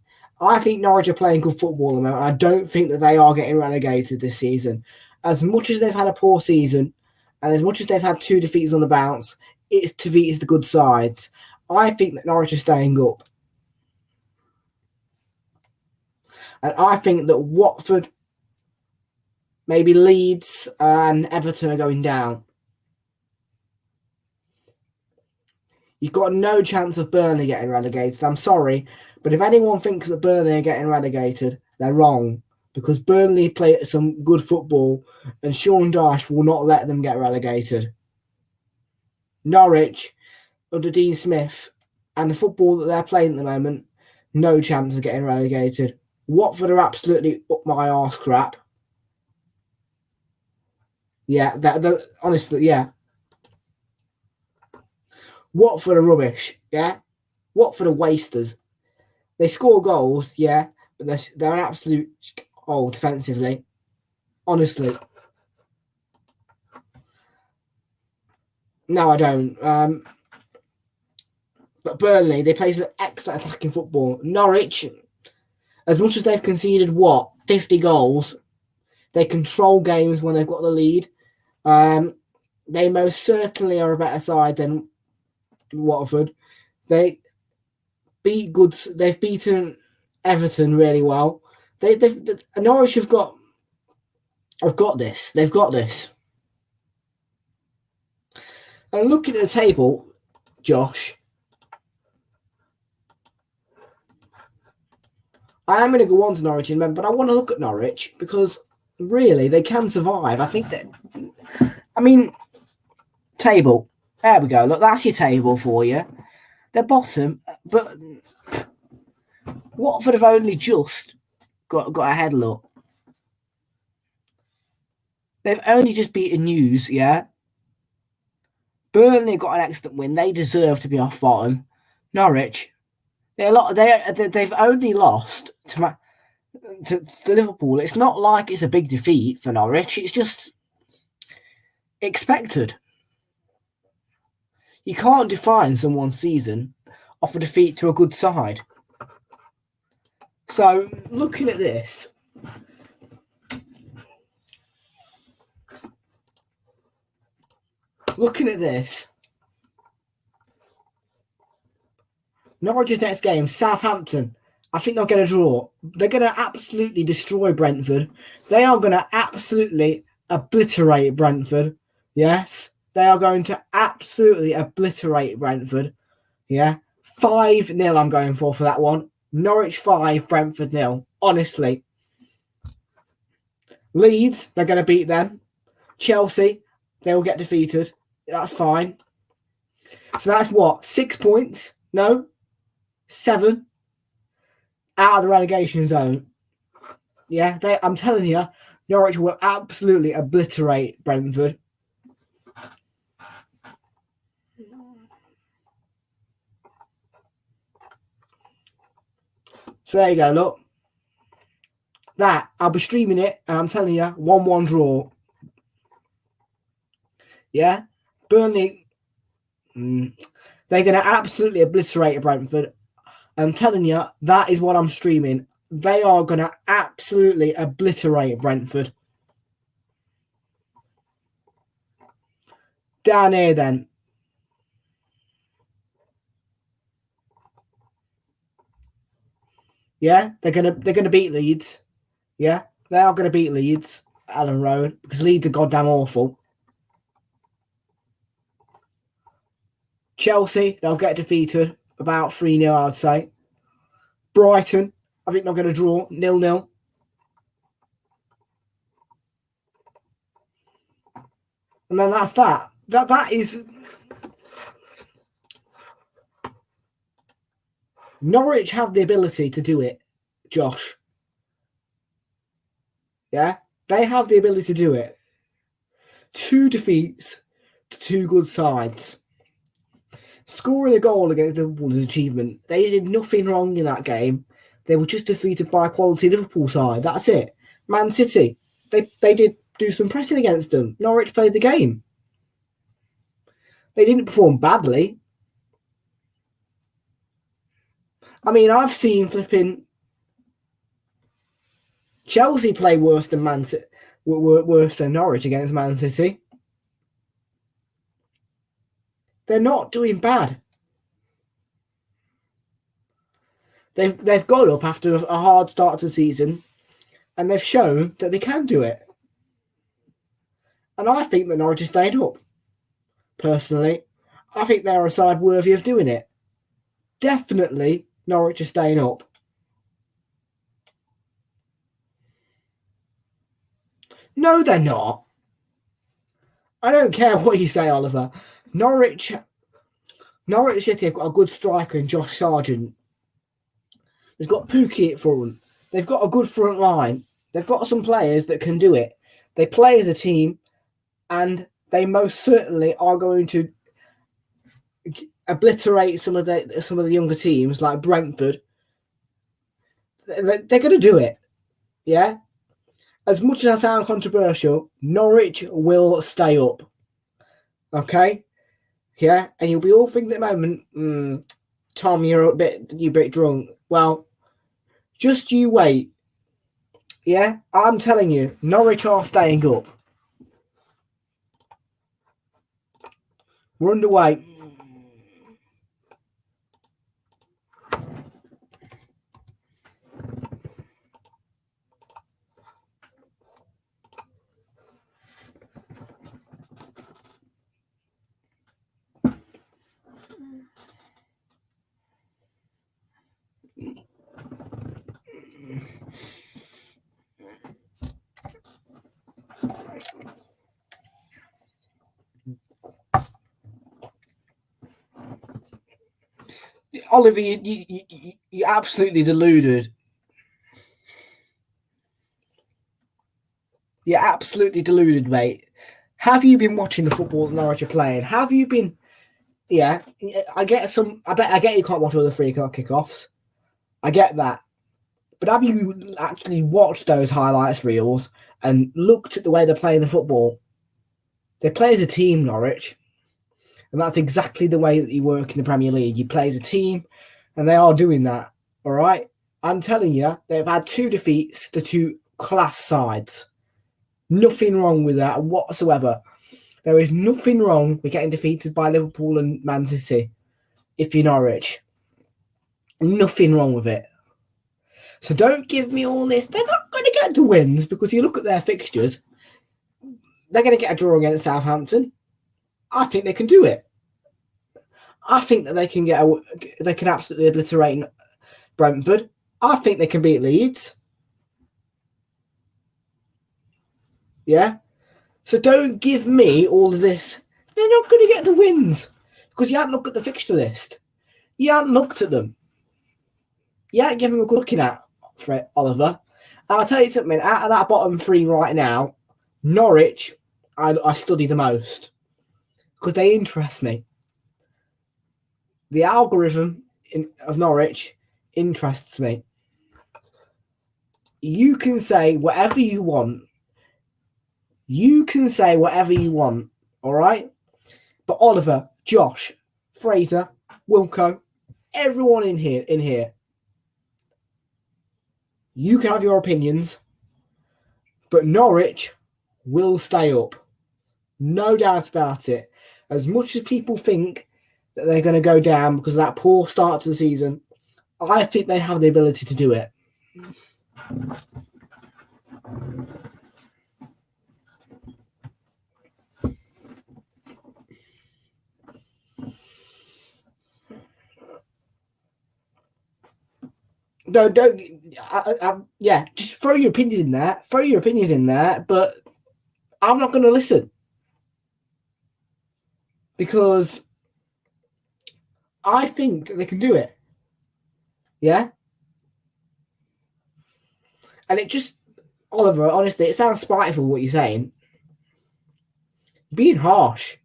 I think Norwich are playing good football at the moment. I don't think that they are getting relegated this season. As much as they've had a poor season, and as much as they've had 2 defeats on the bounce, it's defeats the good sides. I think that Norwich are staying up. And I think that Watford, maybe Leeds and Everton are going down. You've got no chance of Burnley getting relegated. I'm sorry, but if anyone thinks that Burnley are getting relegated, they're wrong. Because Burnley play some good football and Sean Dyche will not let them get relegated. Norwich, under Dean Smith, and the football that they're playing at the moment, no chance of getting relegated. Watford are absolutely up my arse crap. Yeah, honestly, yeah. Watford are rubbish, yeah? Watford are wasters. They score goals, yeah, but they're an absolute hole defensively. Honestly. No, I don't. But Burnley, they play some excellent attacking football. Norwich, as much as they've conceded, 50 goals, they control games when they've got the lead. They most certainly are a better side than Watford. They've beaten Everton really well. Norwich have got this. They've got this. And looking at the table, Josh, I am going to go on to Norwich in a minute, but I want to look at Norwich because really they can survive. I think that, table. There we go. Look, that's your table for you. They're bottom, but Watford have only just got ahead. Look, they've only just beaten News. Yeah, Burnley got an excellent win. They deserve to be off bottom. Norwich, they've only lost to Liverpool. It's not like it's a big defeat for Norwich. It's just expected. You can't define someone's season off a defeat to a good side. So, looking at this, Norwich's next game, Southampton. I think they'll get a draw. They're going to absolutely destroy Brentford. They are going to absolutely obliterate Brentford. Yes, they are going to absolutely obliterate Brentford. Yeah, 5-0 I'm going for that one. Norwich 5, Brentford 0. Honestly. Leeds, they're going to beat them. Chelsea, they will get defeated. That's fine. So that's what? 6 points? No? 7? Out of the relegation zone. Yeah, I'm telling you, Norwich will absolutely obliterate Brentford. So there you go, look. That, I'll be streaming it, and I'm telling you, 1-1 draw. Yeah? Burnley, they're going to absolutely obliterate Brentford. I'm telling you, that is what I'm streaming. They are going to absolutely obliterate Brentford. Down here then. Yeah, they're gonna beat Leeds. Yeah, they are gonna beat Leeds at Allen Road because Leeds are goddamn awful. Chelsea, they'll get defeated about 3-0, I'd say. Brighton, I think they're going to draw 0-0. And then that's that. That is... Norwich have the ability to do it, Josh. Yeah? They have the ability to do it. 2 defeats to 2 good sides. Scoring a goal against Liverpool is an achievement. They did nothing wrong in that game. They were just defeated by a quality Liverpool side. That's it. Man City, they did do some pressing against them. Norwich played the game. They didn't perform badly. I mean, I've seen flipping Chelsea play worse than Norwich against Man City. They're not doing bad. They've got up after a hard start to the season, and they've shown that they can do it. And I think that Norwich has stayed up. Personally, I think they're a side worthy of doing it. Definitely, Norwich is staying up. No, they're not. I don't care what you say, Oliver. Norwich City have got a good striker in Josh Sargent. They've got Pookie at front. They've got a good front line. They've got some players that can do it. They play as a team, and they most certainly are going to obliterate some of the younger teams like Brentford. They're going to do it. Yeah? As much as I sound controversial, Norwich will stay up. Okay? Yeah? And you'll be all thinking at the moment, Tom, you're a bit drunk. Well, just you wait. Yeah? I'm telling you, Norwich are staying up. We're underway. Oliver, you're absolutely deluded. You're absolutely deluded, mate. Have you been watching the football that Norwich are playing? Have you been? Yeah, I get you can't watch all the 3 o'clock kickoffs. I get that. But have you actually watched those highlights reels and looked at the way they're playing the football? They play as a team, Norwich. And that's exactly the way that you work in the Premier League. You play as a team, and they are doing that. All right? I'm telling you, they've had 2 defeats to 2 class sides. Nothing wrong with that whatsoever. There is nothing wrong with getting defeated by Liverpool and Man City if you're Norwich. Nothing wrong with it. So don't give me all this. They're not going to get the wins because you look at their fixtures. They're going to get a draw against Southampton. I think they can do it. I think that they can absolutely obliterate Brentford. I think they can beat Leeds. Yeah. So don't give me all of this. They're not going to get the wins because you haven't looked at the fixture list. You haven't looked at them. You haven't given them a good looking at for it, Oliver. And I'll tell you something. Out of that bottom three right now, Norwich, I study the most because they interest me. The algorithm of Norwich interests me. You can say whatever you want. All right? But Oliver, Josh, Fraser, Wilco, everyone in here, you can have your opinions, but Norwich will stay up. No doubt about it. As much as people think that they're going to go down because of that poor start to the season, I think they have the ability to do it. No, don't. Yeah, just throw your opinions in there. But I'm not going to listen because I think that they can do it. Yeah, and it just, Oliver, honestly, it sounds spiteful what you're saying. You're being harsh.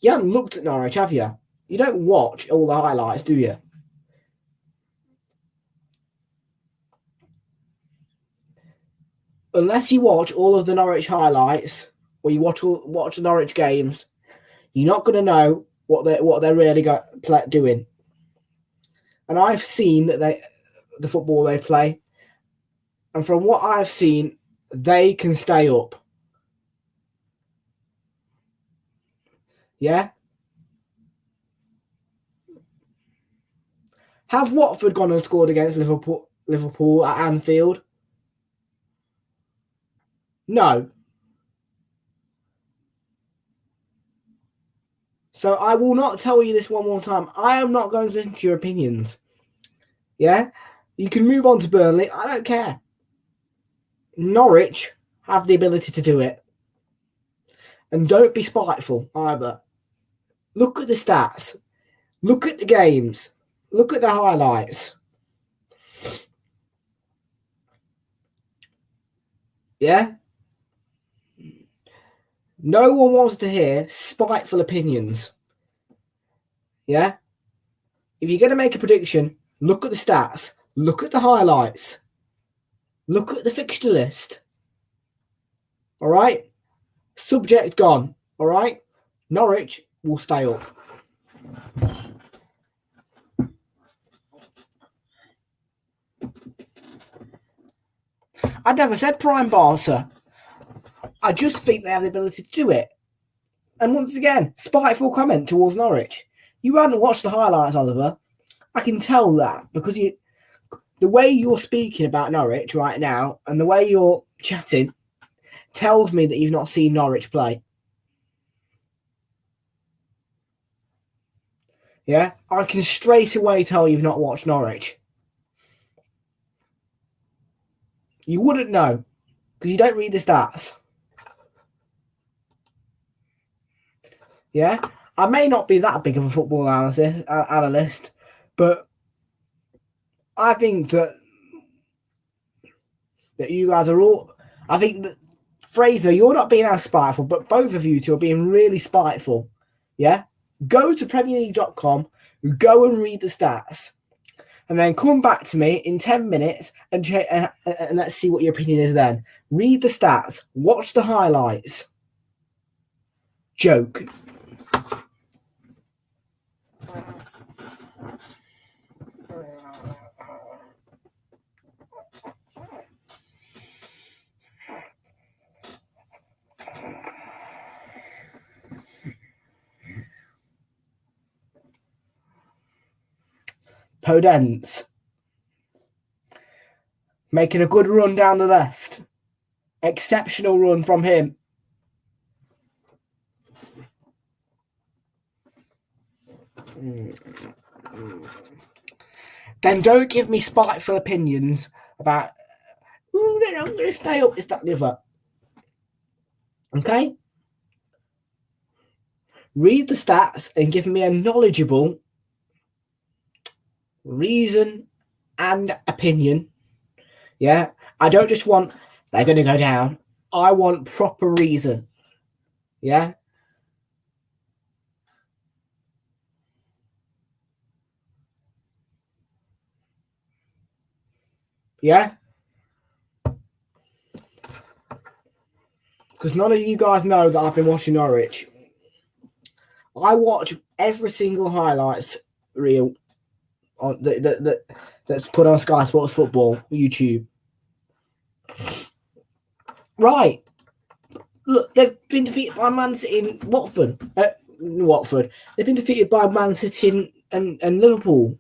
You haven't looked at Norwich, have you? You don't watch all the highlights, do you? Unless you watch all of the Norwich highlights or you watch the Norwich games, you're not going to know what they're really doing. And I've seen that the football they play, and from what I've seen, they can stay up. Yeah. Have Watford gone and scored against Liverpool at Anfield? No. So I will not tell you this one more time. I am not going to listen to your opinions. Yeah? You can move on to Burnley. I don't care. Norwich have the ability to do it. And don't be spiteful either. Look at the stats. Look at the games. Look at the highlights. Yeah? No one wants to hear spiteful opinions. Yeah? If you're going to make a prediction, look at the stats. Look at the highlights. Look at the fixture list. All right? Subject gone. All right? Norwich will stay up. I never said prime Barca. I just think they have the ability to do it. And once again, spiteful comment towards Norwich. You haven't watched the highlights, Oliver. I can tell that because the way you're speaking about Norwich right now and the way you're chatting tells me that you've not seen Norwich play. Yeah, I can straight away tell you've not watched Norwich. You wouldn't know because you don't read the stats. Yeah, I may not be that big of a football analyst, but I think that you guys are all. I think that Fraser, you're not being as spiteful, but both of you two are being really spiteful. Yeah, go to PremierLeague.com, go and read the stats, and then come back to me in 10 minutes and let's see what your opinion is then. Read the stats, watch the highlights. Joke. Podence. Making a good run down the left. Exceptional run from him. Then don't give me spiteful opinions about, they're not going to stay up, this, that, and the other. Okay? Read the stats and give me a knowledgeable reason and opinion. Yeah? I don't just want, they're going to go down. I want proper reason. Yeah? Yeah? Because none of you guys know that I've been watching Norwich. I watch every single highlights reel on that's put on Sky Sports Football YouTube. Right. Look, they've been defeated by Man City in Watford. They've been defeated by Man City and Liverpool.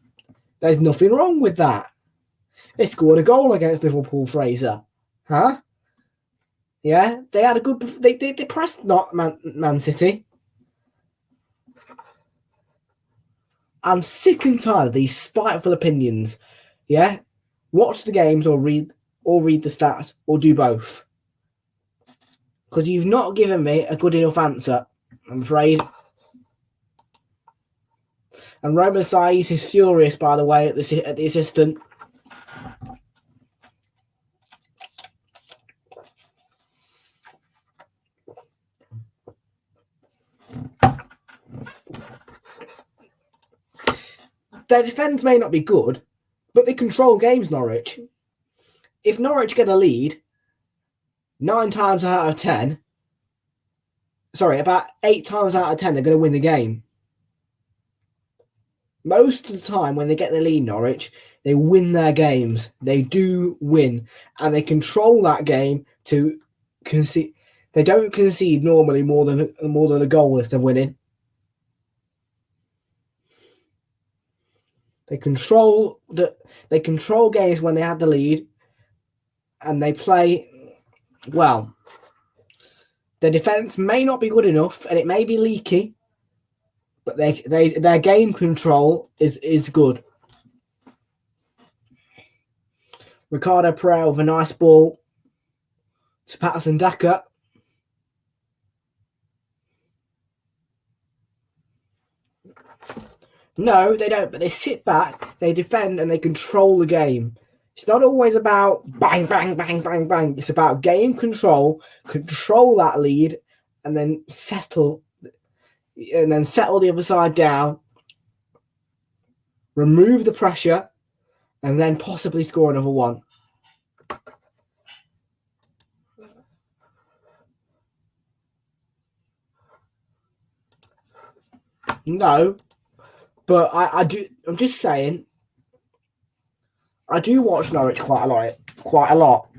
There's nothing wrong with that. They scored a goal against Liverpool, Fraser. Huh? Yeah, they had a good. They pressed not Man City. I'm sick and tired of these spiteful opinions. Yeah, watch the games or read the stats or do both. Because you've not given me a good enough answer, I'm afraid. And Roman Saiz is furious, by the way, at the assistant. Their defence may not be good, but they control games, Norwich. If Norwich get a lead, 9 times out of 10, about 8 times out of 10, they're going to win the game. Most of the time when they get the lead, Norwich, they win their games. They do win. And they control that game to concede. They don't concede normally more than a goal if they're winning. They control games when they have the lead, and they play well. Their defence may not be good enough, and it may be leaky, but their game control is good. Ricardo Pereira with a nice ball to Patterson Daka. No, they don't, but they sit back, they defend, and they control the game. It's not always about bang, bang, bang, bang, bang. It's about game control that lead, and then settle the other side down, remove the pressure, and then possibly score another one. No, but I do. I'm just saying. I do watch Norwich quite a lot.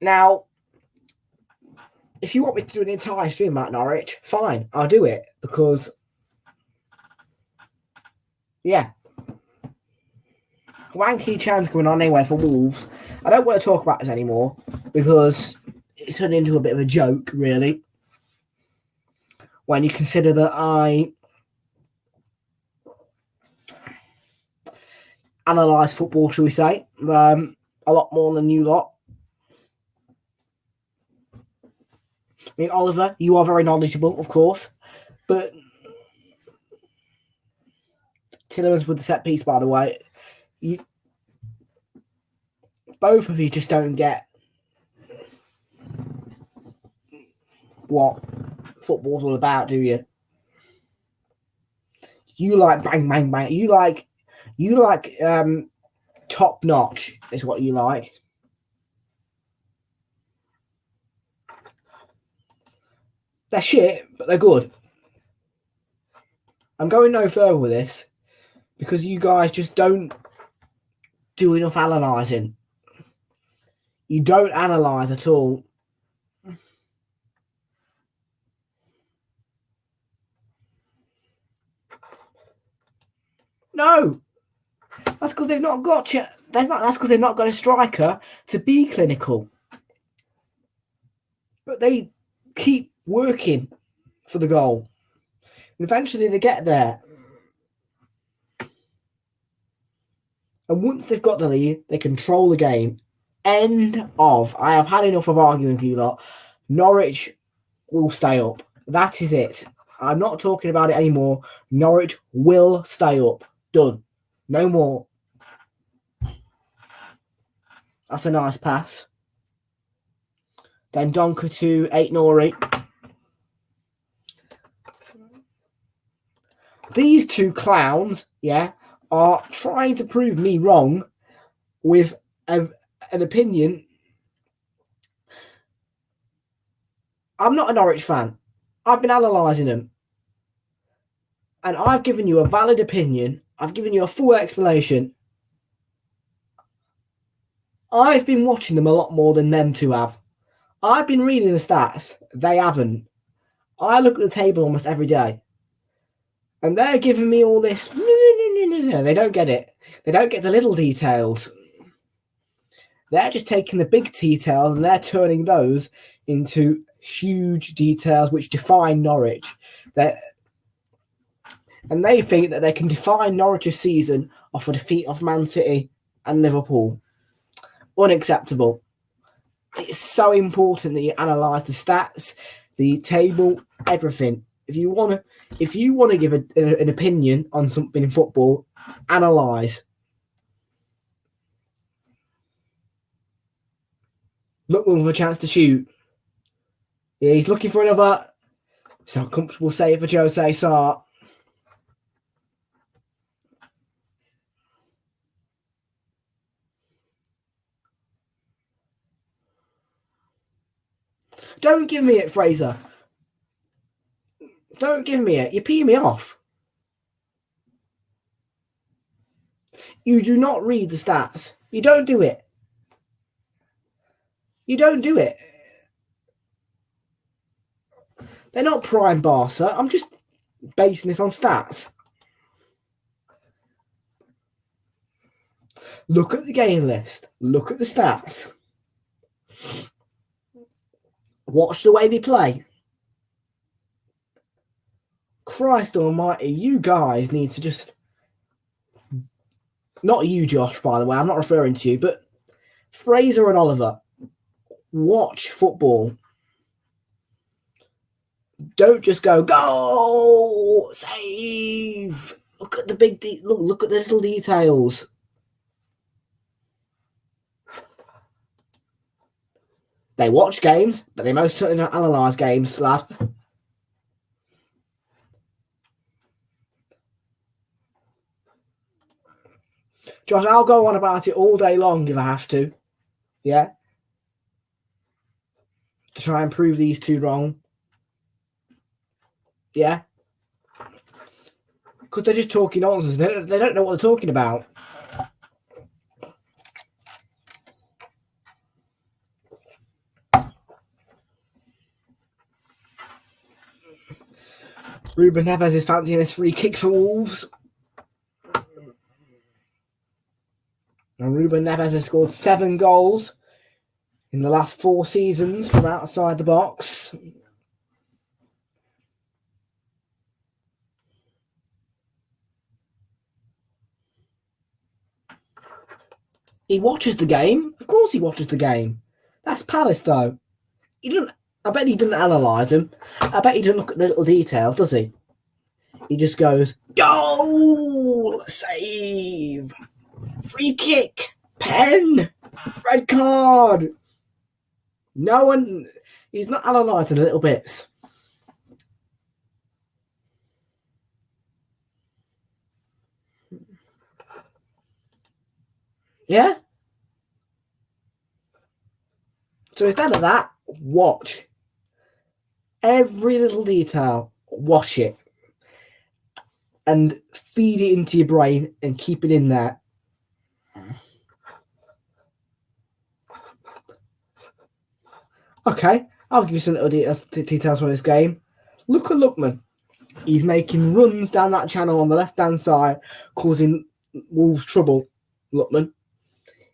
Now, if you want me to do an entire stream about Norwich, fine, I'll do it because, yeah, wanky chance going on anyway for Wolves. I don't want to talk about this anymore because it's turned into a bit of a joke, really. When you consider that I analyse football, shall we say, a lot more than you lot. I mean, Oliver, you are very knowledgeable, of course, but Tillerman's with the set piece, by the way. Both of you just don't get what football's all about, do you? You like bang, bang, bang. You like top notch is what you like. They're shit, but they're good. I'm going no further with this because you guys just don't do enough analysing. You don't analyse at all. No, that's because they've not got you. That's because they've not got a striker to be clinical. But they keep working for the goal. And eventually they get there. And once they've got the lead, they control the game. End of. I have had enough of arguing with you lot. Norwich will stay up. That is it. I'm not talking about it anymore. Norwich will stay up. Done. No more. That's a nice pass. Then Donker to 8 Nori. These two clowns, yeah, are trying to prove me wrong with an opinion. I'm not a Norwich fan. I've been analysing them. And I've given you a valid opinion. I've given you a full explanation. I've been watching them a lot more than them two have. I've been reading the stats. They haven't. I look at the table almost every day. And they're giving me all this. No. They don't get it. They don't get the little details. They're just taking the big details and they're turning those into huge details which define Norwich. And they think that they can define Norwich's season off a defeat of Man City and Liverpool. Unacceptable. It's so important that you analyse the stats, the table, everything. If you want to give an opinion on something in football, analyse. Lookman with a chance to shoot. Yeah, he's looking for another. So comfortable save for Jose Sarr. Don't give me it, Fraser. Don't give me it. You're peeing me off. You do not read the stats. You don't do it. You don't do it. They're not prime Barca. I'm just basing this on stats. Look at the game list. Look at the stats. Watch the way they play. Christ almighty, you guys need to just... Not you, Josh, by the way. I'm not referring to you, but Fraser and Oliver. Watch football. Don't just go, goal, save. Look at the big look at the little details. They watch games, but they most certainly don't analyse games, lad. Josh, I'll go on about it all day long if I have to. Yeah? To try and prove these two wrong. Yeah? Because they're just talking nonsense. They don't know what they're talking about. Ruben Neves is fancying this free kick for Wolves. And Ruben Neves has scored 7 goals in the last 4 seasons from outside the box. He watches the game. Of course he watches the game. That's Palace, though. I bet he doesn't analyse them. I bet he doesn't look at the little details, does he? He just goes, goal, save, free kick, pen, red card. No one, he's not analysing the little bits. Yeah? So instead of that, watch. Every little detail, watch it. And feed it into your brain and keep it in there. Okay, I'll give you some little details from this game. Look at Lookman. He's making runs down that channel on the left-hand side, causing Wolves trouble, Lutman.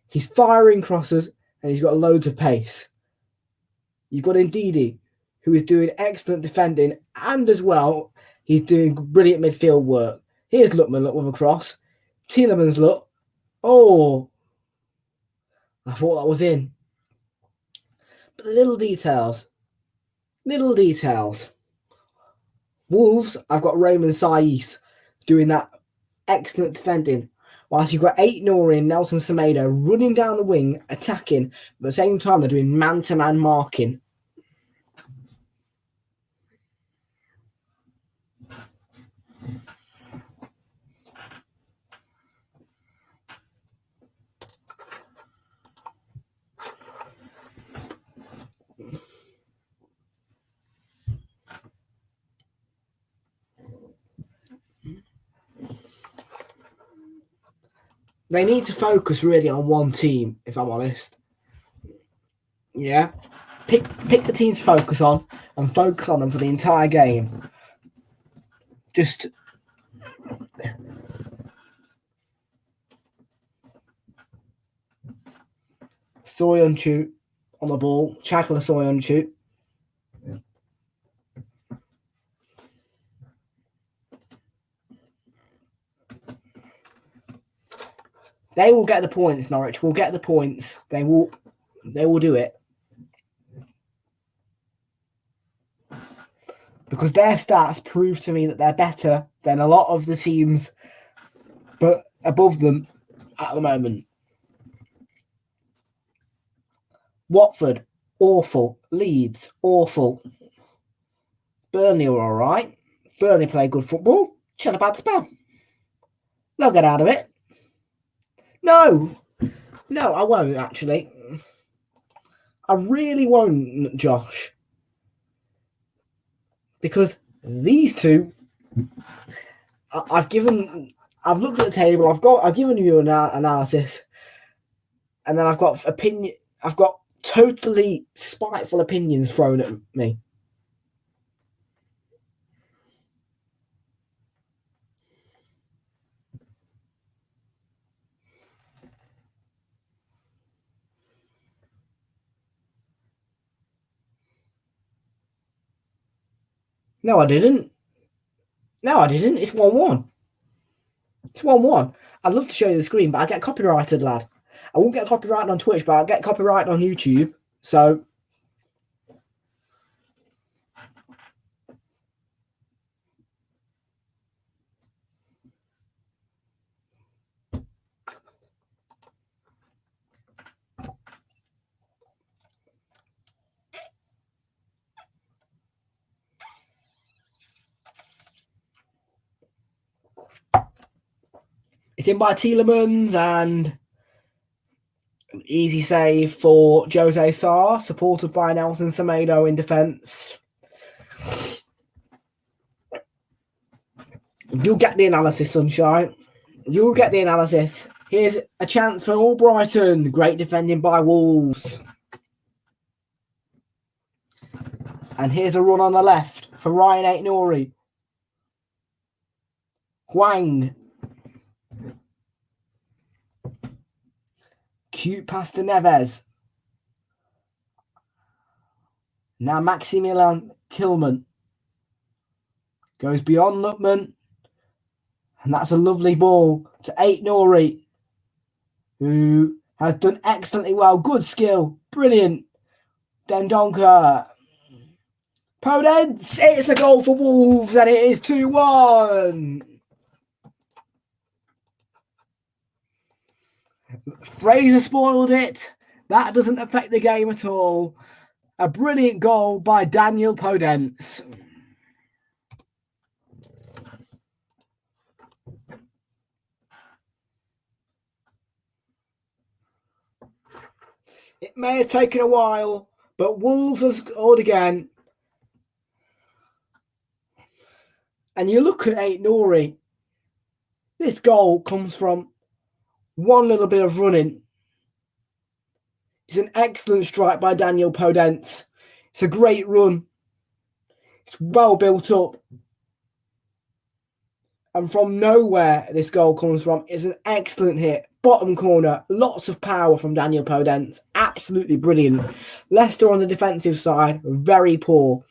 He's firing crosses, and he's got loads of pace. You've got Ndidi, who is doing excellent defending, and as well, he's doing brilliant midfield work. Here's Lutman, look with a cross. Tielemans, look. Oh, I thought that was in. But the little details. Wolves, I've got Roman Saiz doing that excellent defending. Whilst you've got Aït-Nouri and Nelson Semedo running down the wing, attacking. But at the same time, they're doing man-to-man marking. They need to focus really on one team, if I'm honest. Yeah. Pick the team to focus on and focus on them for the entire game. Just Soyuncu on the ball. Chakla Soyuncu. They will get the points, Norwich will get the points. They will do it. Because their stats prove to me that they're better than a lot of the teams but above them at the moment. Watford, awful. Leeds, awful. Burnley are all right. Burnley play good football. Just had a bad spell. They'll get out of it. No, I won't, actually. I really won't, Josh. Because these two, I've looked at the table, I've given you an analysis, and then I've got totally spiteful opinions thrown at me. No, I didn't. It's 1-1. It's 1-1. I'd love to show you the screen, but I get copyrighted, lad. I won't get copyrighted on Twitch, but I'll get copyrighted on YouTube. So it's in by Tielemans and an easy save for Jose Sarr, supported by Nelson Semedo in defence. You'll get the analysis, Sunshine. You'll get the analysis. Here's a chance for Albrighton. Great defending by Wolves. And here's a run on the left for Ryan Aït-Nouri. Huang. Cute pass to Neves. Now Maximilian Kilman. Goes beyond Lutman. And that's a lovely ball to Aït-Nouri, who has done excellently well. Good skill. Brilliant. Dendoncker. Podence. It's a goal for Wolves and it is 2-1. Fraser spoiled it. That doesn't affect the game at all. A brilliant goal by Daniel Podence. It may have taken a while, but Wolves have scored again. And you look at Aït-Nouri. This goal comes from one little bit of running. It's an excellent strike by Daniel Podence. It's a great run. It's well built up. And from nowhere, this goal comes from. It's an excellent hit. Bottom corner. Lots of power from Daniel Podence. Absolutely brilliant. Leicester on the defensive side, very poor.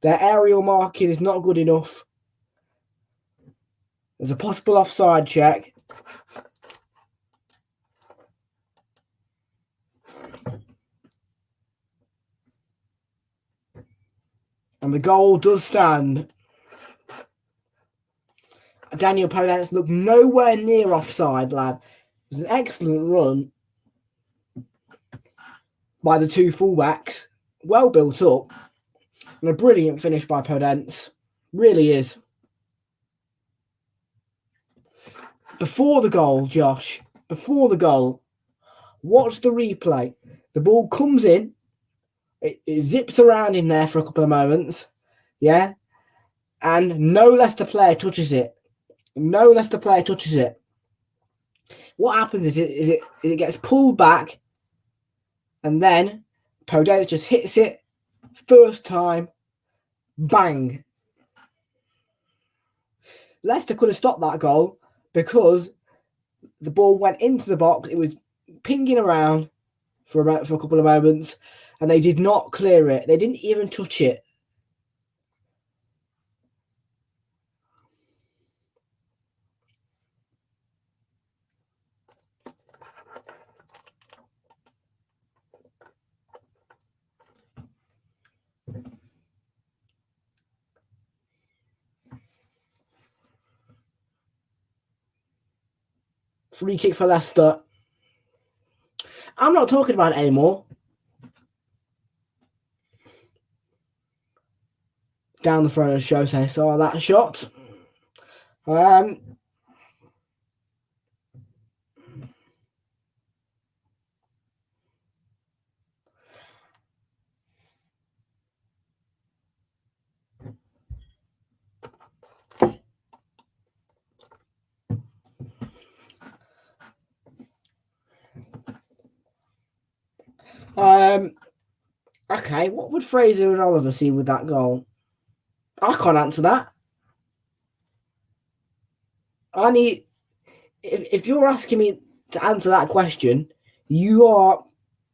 Their aerial marking is not good enough. There's a possible offside check. And the goal does stand. Daniel Podence looked nowhere near offside, lad. It was an excellent run by the two fullbacks. Well built up. And a brilliant finish by Podence. Really is. Before the goal, Josh, before the goal, watch the replay. The ball comes in. It zips around in there for a couple of moments. Yeah. And no Leicester player touches it. No Leicester player touches it. What happens is it gets pulled back. And then Podence just hits it. First time. Bang. Leicester could have stopped that goal because the ball went into the box. It was pinging around for a couple of moments. And they did not clear it. They didn't even touch it. Free kick for Leicester. I'm not talking about it anymore. Down the throat of Jose saw that shot. Okay, what would Fraser and Oliver see with that goal? I can't answer that. If you're asking me to answer that question, you are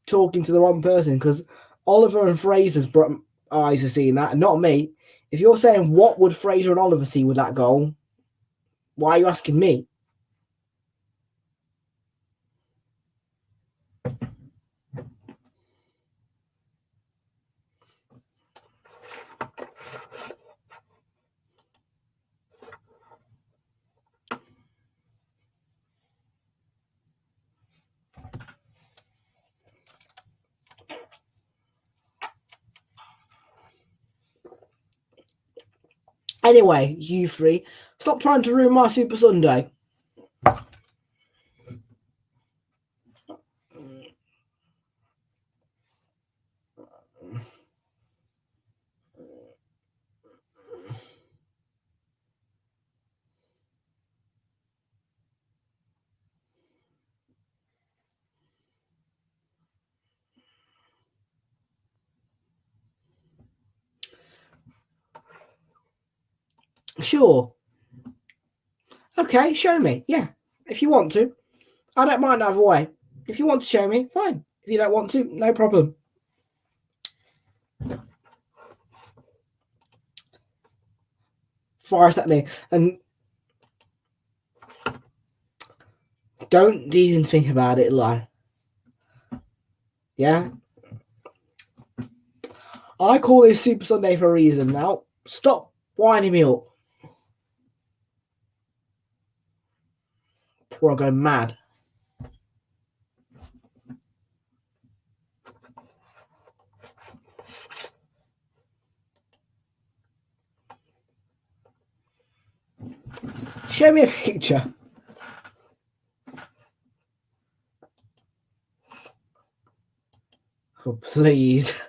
talking to the wrong person because Oliver and Fraser's eyes are seeing that, and not me. If you're saying what would Fraser and Oliver see with that goal, why are you asking me? Anyway, you three, stop trying to ruin my Super Sunday. Sure. Okay, show me. Yeah, if you want to. I don't mind either way. If you want to show me, fine. If you don't want to, no problem. Forest at me. And don't even think about it, like. Yeah? I call this Super Sunday for a reason now. Stop winding me up. Before I go mad. Show me a picture. Oh, please.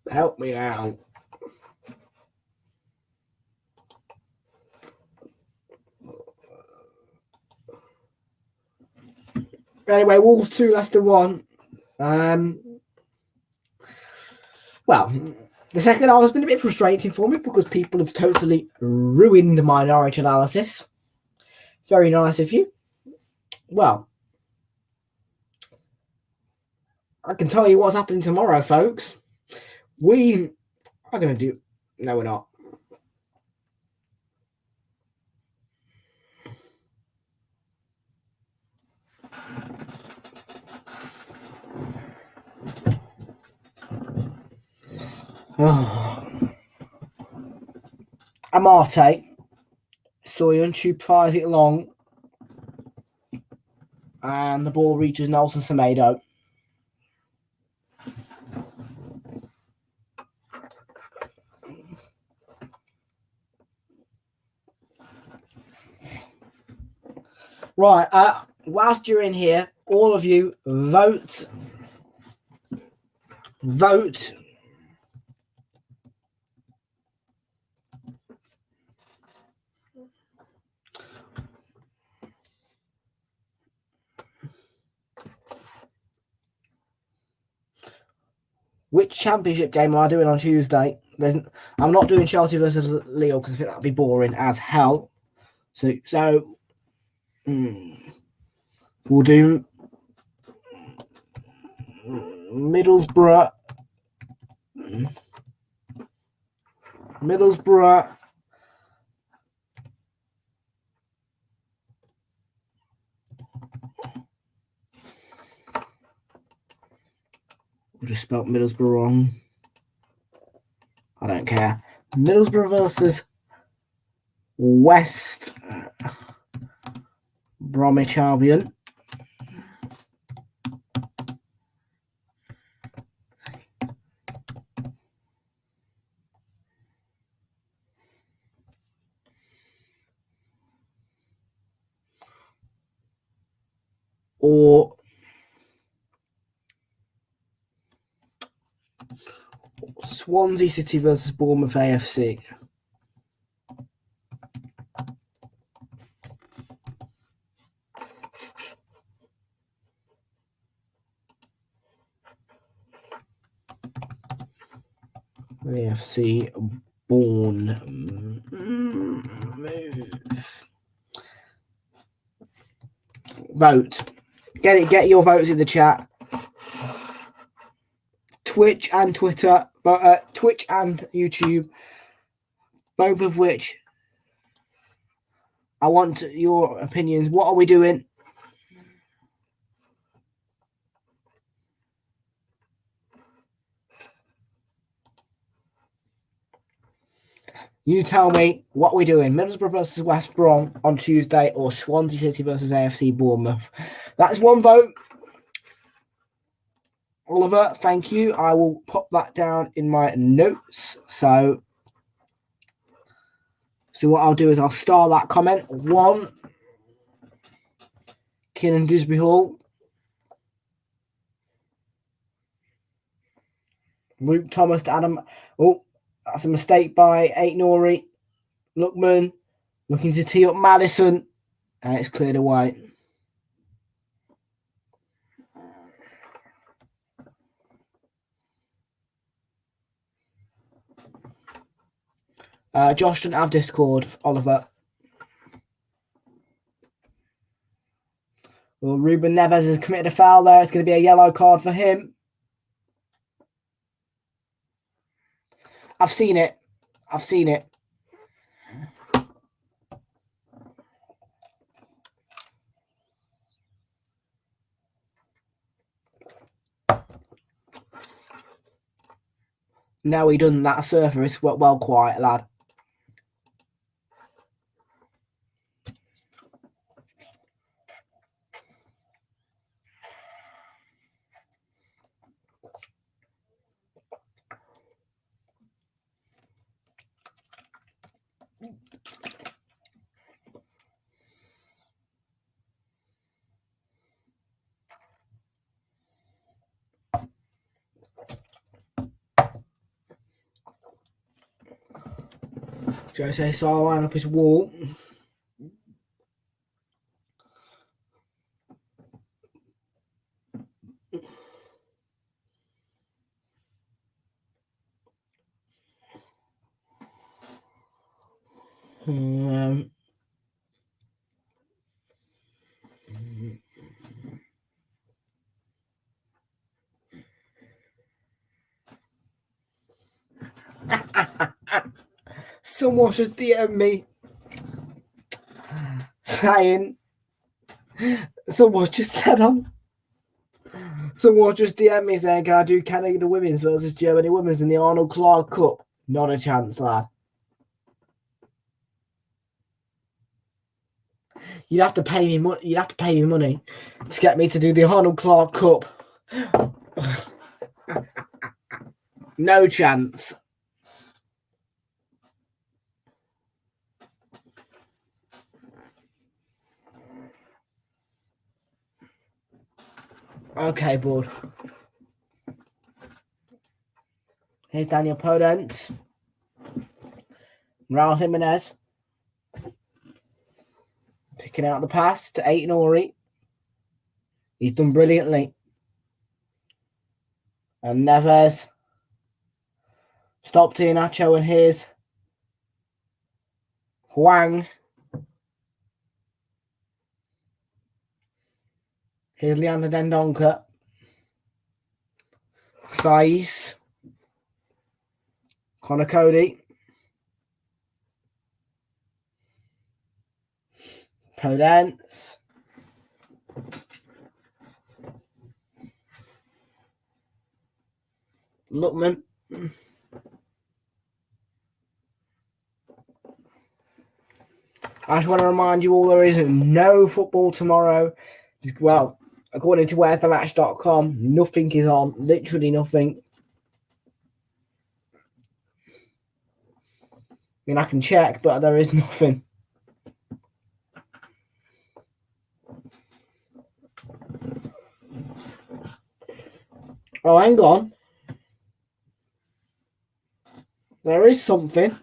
Help me out. Anyway, Wolves 2, Leicester 1. Well, The second half has been a bit frustrating for me because people have totally ruined my Norwich analysis. Very nice of you. Well, I can tell you what's happening tomorrow, folks. We are going to do... No, we're not. Amarte. Soyuncu fires it long. And the ball reaches Nelson Semedo. Right, whilst you're in here, all of you vote. Which championship game am I doing on Tuesday? I'm not doing Chelsea versus Lille because I think that'd be boring as hell. So we'll do Middlesbrough. I just spelt Middlesbrough wrong. I don't care. Middlesbrough versus West Bromwich Albion. Or Swansea City versus Bournemouth AFC. AFC Bournemouth. Vote. Get your votes in the chat. Twitch and Twitter, Twitch and YouTube, both of which I want your opinions. What are we doing? You tell me what we're doing. Middlesbrough versus West Brom on Tuesday or Swansea City versus AFC Bournemouth. That's one vote. Oliver, thank you. I will pop that down in my notes. So what I'll do is I'll star that comment. 1, Keenan Dewsbury Hall. Luke Thomas to Adam. Oh, that's a mistake by 8 Nori. Lookman looking to tee up Madison. And it's cleared away. Josh doesn't have Discord, Oliver. Well, Ruben Neves has committed a foul there. It's going to be a yellow card for him. I've seen it. No, he doesn't. That surfer is well quiet, lad. Jose Sala line up his wall. Someone's just DM me saying, someone's just DM me saying, can I do Canada women's versus Germany women's in the Arnold Clark Cup? Not a chance, lad. You'd have to pay me money. You'd have to pay me money to get me to do the Arnold Clark Cup. No chance. Okay, bud. Here's Daniel Podence. Raul Jimenez. Picking out the pass to Aiton Ori. He's done brilliantly. And Neves. Stopped Iheanacho, and here's Huang. Here's Leander Dendoncker. Saiz. Connor Cody. Podence. Lookman. I just want to remind you all there is no football tomorrow. Well, according to where'sthematch.com, nothing is on. Literally nothing. I mean, I can check, but there is nothing. Oh, hang on. There is something.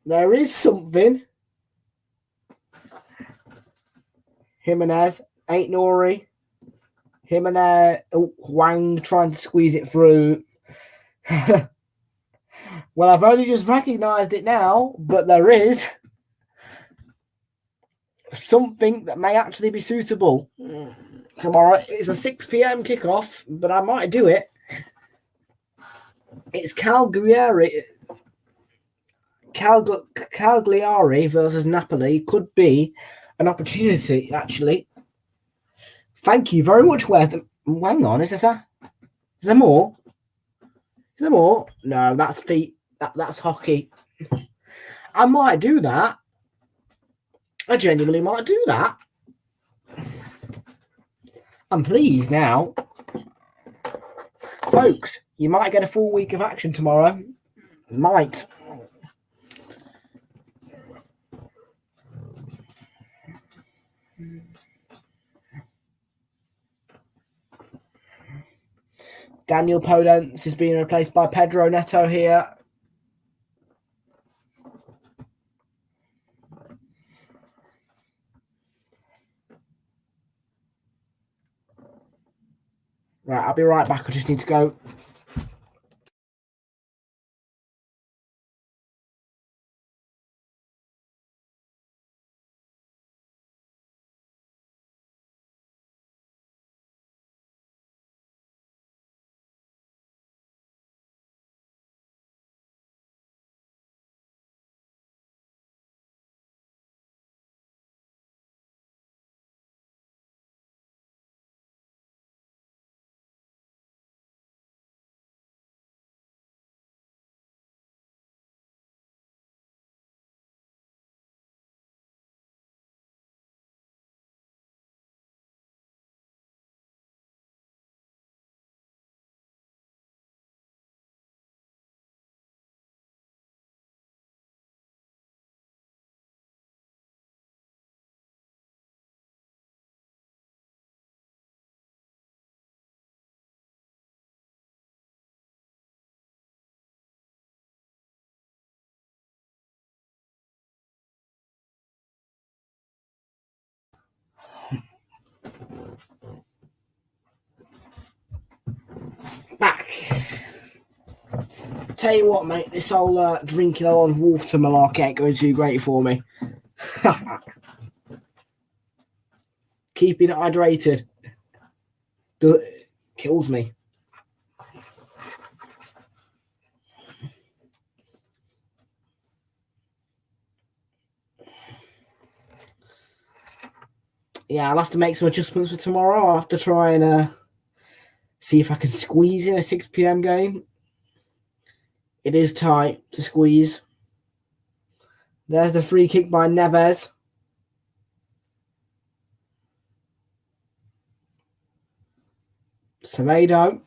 There is something. Jimenez, Aiton Ori. Jimenez, Huang trying to squeeze it through. Well, I've only just recognised it now, but there is something that may actually be suitable tomorrow. It's a 6 p.m. kickoff, but I might do it. It's Cagliari versus Napoli. Could be an opportunity, actually. Thank you very much. Hang on, is there more? Is there more? No, that's feet. That's hockey. I might do that. I genuinely might do that. I'm pleased now. Folks, you might get a full week of action tomorrow. Might. Daniel Podence is being replaced by Pedro Neto here. Right, I'll be right back. I just need to go. Back. Tell you what, mate, this whole drinking a lot of water malarkey ain't going too great for me. Keeping it hydrated kills me. Yeah, I'll have to make some adjustments for tomorrow. I'll have to try and see if I can squeeze in a 6 p.m. game. It is tight to squeeze. There's the free kick by Neves. Semedo.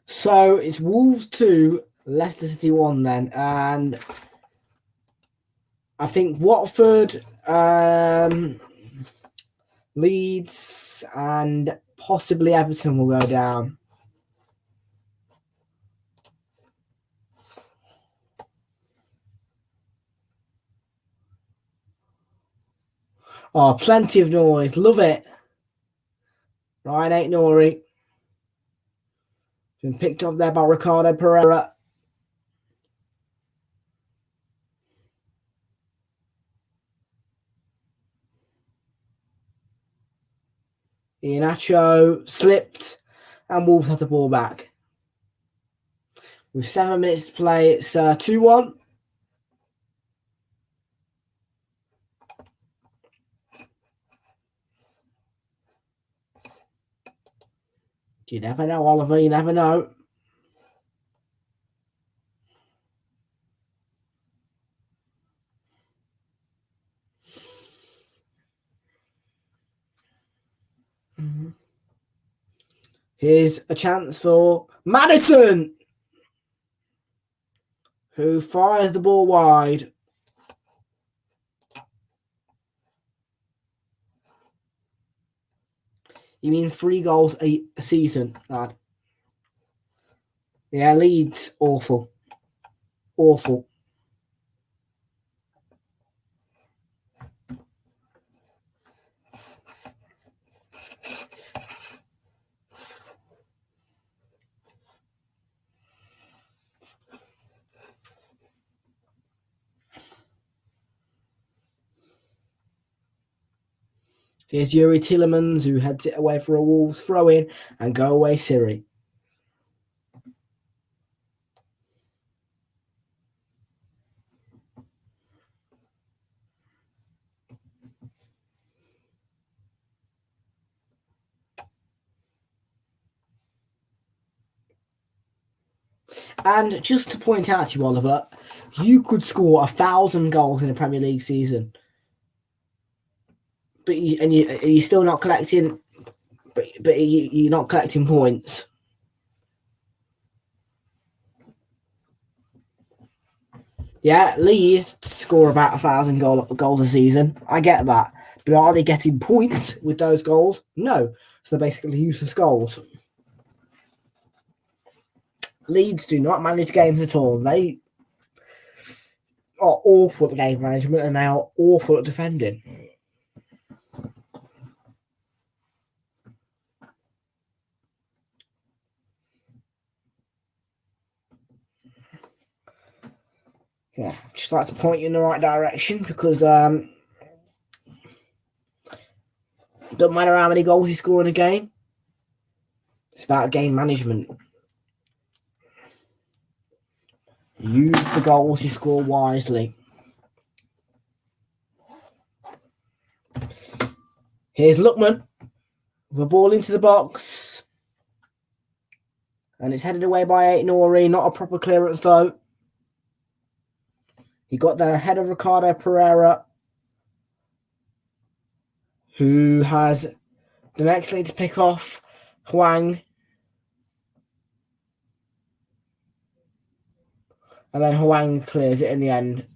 So it's Wolves 2, Leicester City 1 then. And I think Watford, Leeds, and possibly Everton will go down. Oh, plenty of noise. Love it. Ryan Eight Nori. Been picked up there by Ricardo Pereira. Iheanacho slipped, and Wolves have the ball back. With 7 minutes to play, it's 2-1. You never know, Oliver. You never know. Here's a chance for Maddison, who fires the ball wide. You mean 3 goals a season, lad? Yeah, Leeds, awful. Awful. Here's Yuri Tillemans, who heads it away for a Wolves throw-in, and go away Siri. And just to point out to you, Oliver, you could score 1,000 goals in a Premier League season, but you're still not collecting. But you're not collecting points. Yeah, Leeds score about 1,000 goals a season. I get that, but are they getting points with those goals? No, so they're basically useless goals. Leeds do not manage games at all. They are awful at game management, and they are awful at defending. Yeah, just like to point you in the right direction because doesn't matter how many goals you score in a game. It's about game management. Use the goals you score wisely. Here's Lookman. The ball into the box. And it's headed away by Eight Nori. Not a proper clearance though. He got there ahead of Ricardo Pereira, who has the next lead to pick off Huang. And then Huang clears it in the end.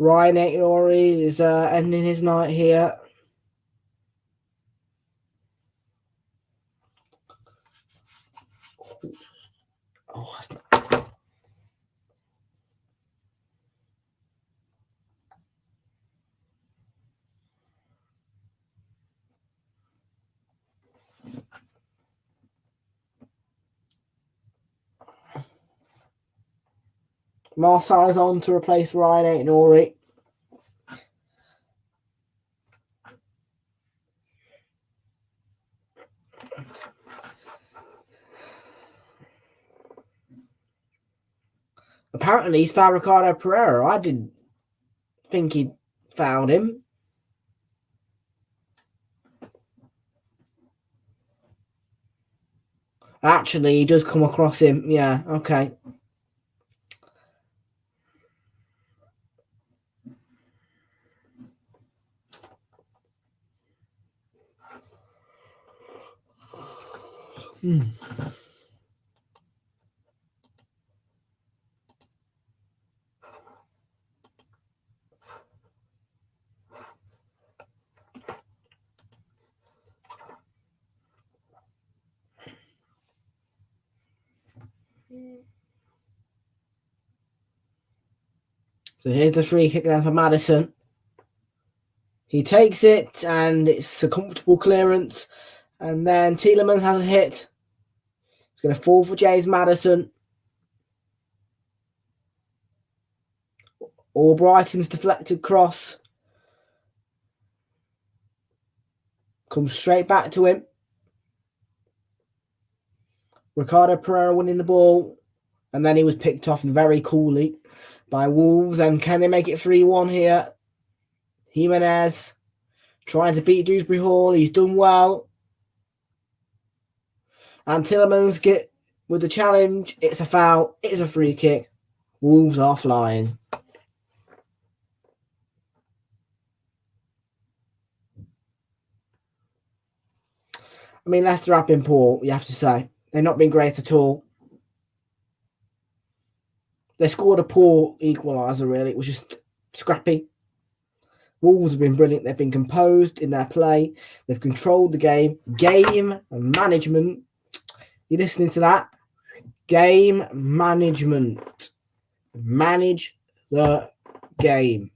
Ryan Aitori is ending his night here. Oh, that's not... Marcel is on to replace Ryan Aitori. Apparently, he's fouled Ricardo Pereira. I didn't think he fouled him. Actually, he does come across him. Yeah, okay. So here's the free kick then for Maddison. He takes it, and it's a comfortable clearance. And then Tielemans has a hit. It's going to fall for James Maddison. Albrighton's deflected cross. Comes straight back to him. Ricardo Pereira winning the ball. And then he was picked off very coolly by Wolves. And can they make it 3-1 here? Jimenez trying to beat Dewsbury Hall. He's done well. And Tielemans get with the challenge. It's a foul. It's a free kick. Wolves are flying. I mean, Leicester have been poor, you have to say. They've not been great at all. They scored a poor equaliser, really. It was just scrappy. Wolves have been brilliant. They've been composed in their play. They've controlled the game. Game management. You listening to that? Game management. Manage the game.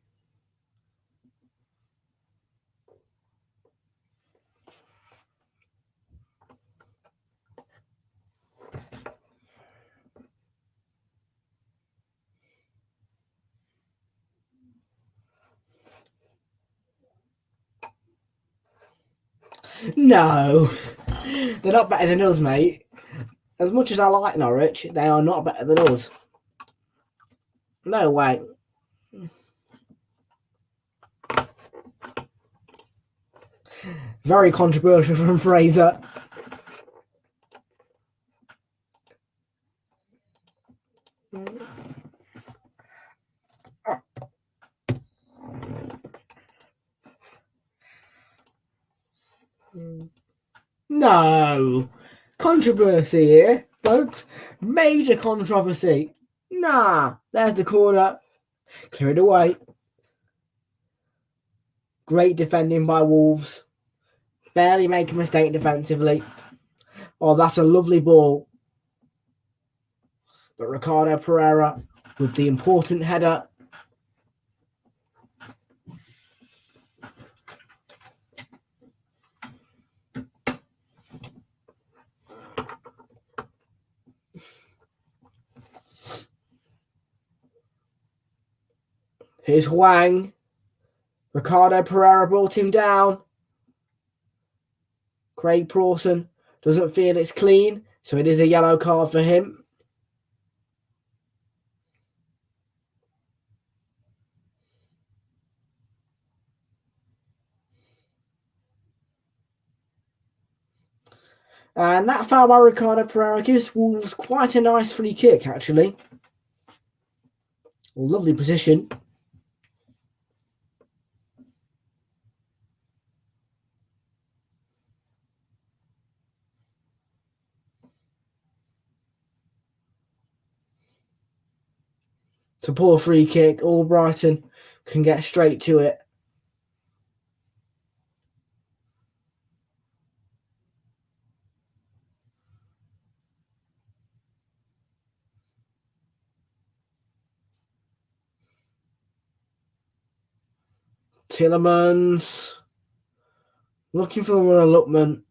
No, they're not better than us, mate. As much as I like Norwich, they are not better than us. No way. Very controversial from Fraser. No. Controversy here, folks. Major controversy. Nah. There's the corner. Clear it away. Great defending by Wolves. Barely make a mistake defensively. Oh, that's a lovely ball. But Ricardo Pereira with the important header. Here's Hwang. Ricardo Pereira brought him down. Craig Pawson doesn't feel it's clean, so it is a yellow card for him. And that foul by Ricardo Pereira gives Wolves quite a nice free kick, actually. Lovely position. It's a poor free kick. Albrighton can get straight to it. Tielemans looking for the runner, Lookman.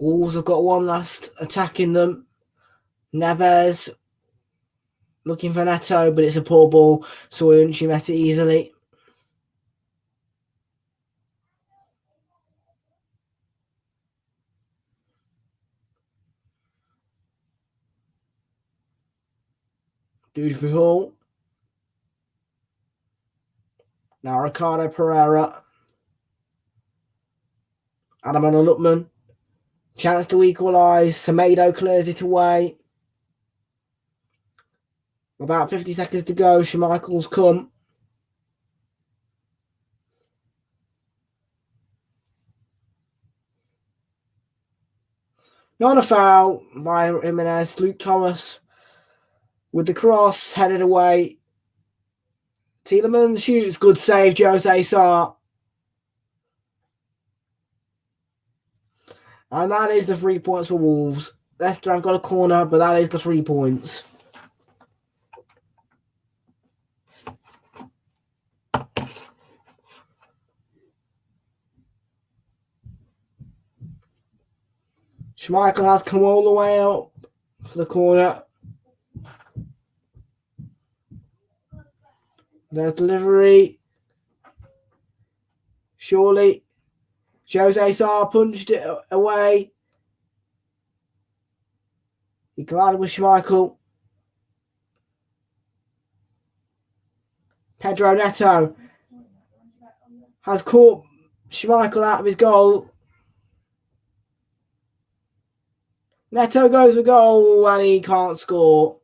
Wolves have got one last attacking them. Neves looking for Neto, but it's a poor ball, so Unchi met it easily. Dewsbury Hall. Now Ricardo Pereira. Adam and Lookman. Chance to equalise. Semedo clears it away. About 50 seconds to go. Schmeichel's come. Not a foul by Jimenez. Luke Thomas with the cross headed away. Tielemans shoots. Good save, Jose Sarr. And that is the 3 points for Wolves. Leicester have got a corner, but that is the 3 points. Schmeichel has come all the way up for the corner. There's delivery. Surely. Jose Sarr punched it away. He collided with Schmeichel. Pedro Neto has caught Schmeichel out of his goal. Neto goes for goal and he can't score.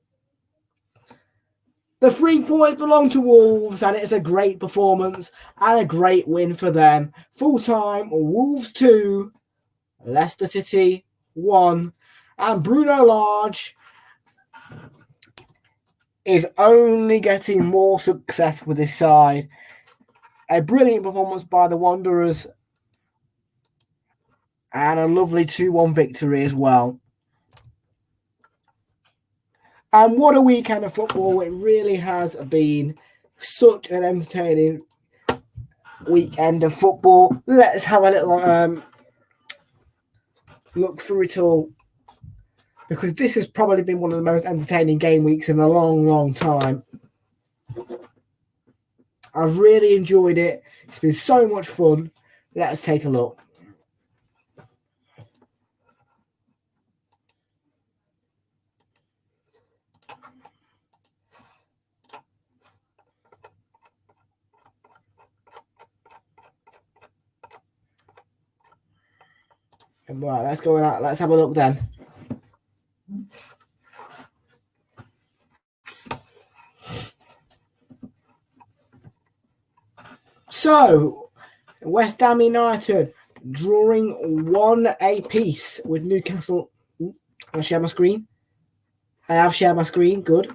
The 3 points belong to Wolves and it's a great performance and a great win for them. Full time, Wolves 2, Leicester City 1. And Bruno Lage is only getting more success with his side. A brilliant performance by the Wanderers and a lovely 2-1 victory as well. And what a weekend of football. It really has been such an entertaining weekend of football. Let's have a little look through it all, because this has probably been one of the most entertaining game weeks in a long, long time. I've really enjoyed it. It's been so much fun. Let's take a look. Right, let's go out. Let's have a look then. So, West Ham United drawing 1 apiece with Newcastle. I'll share my screen. I have shared my screen. Good.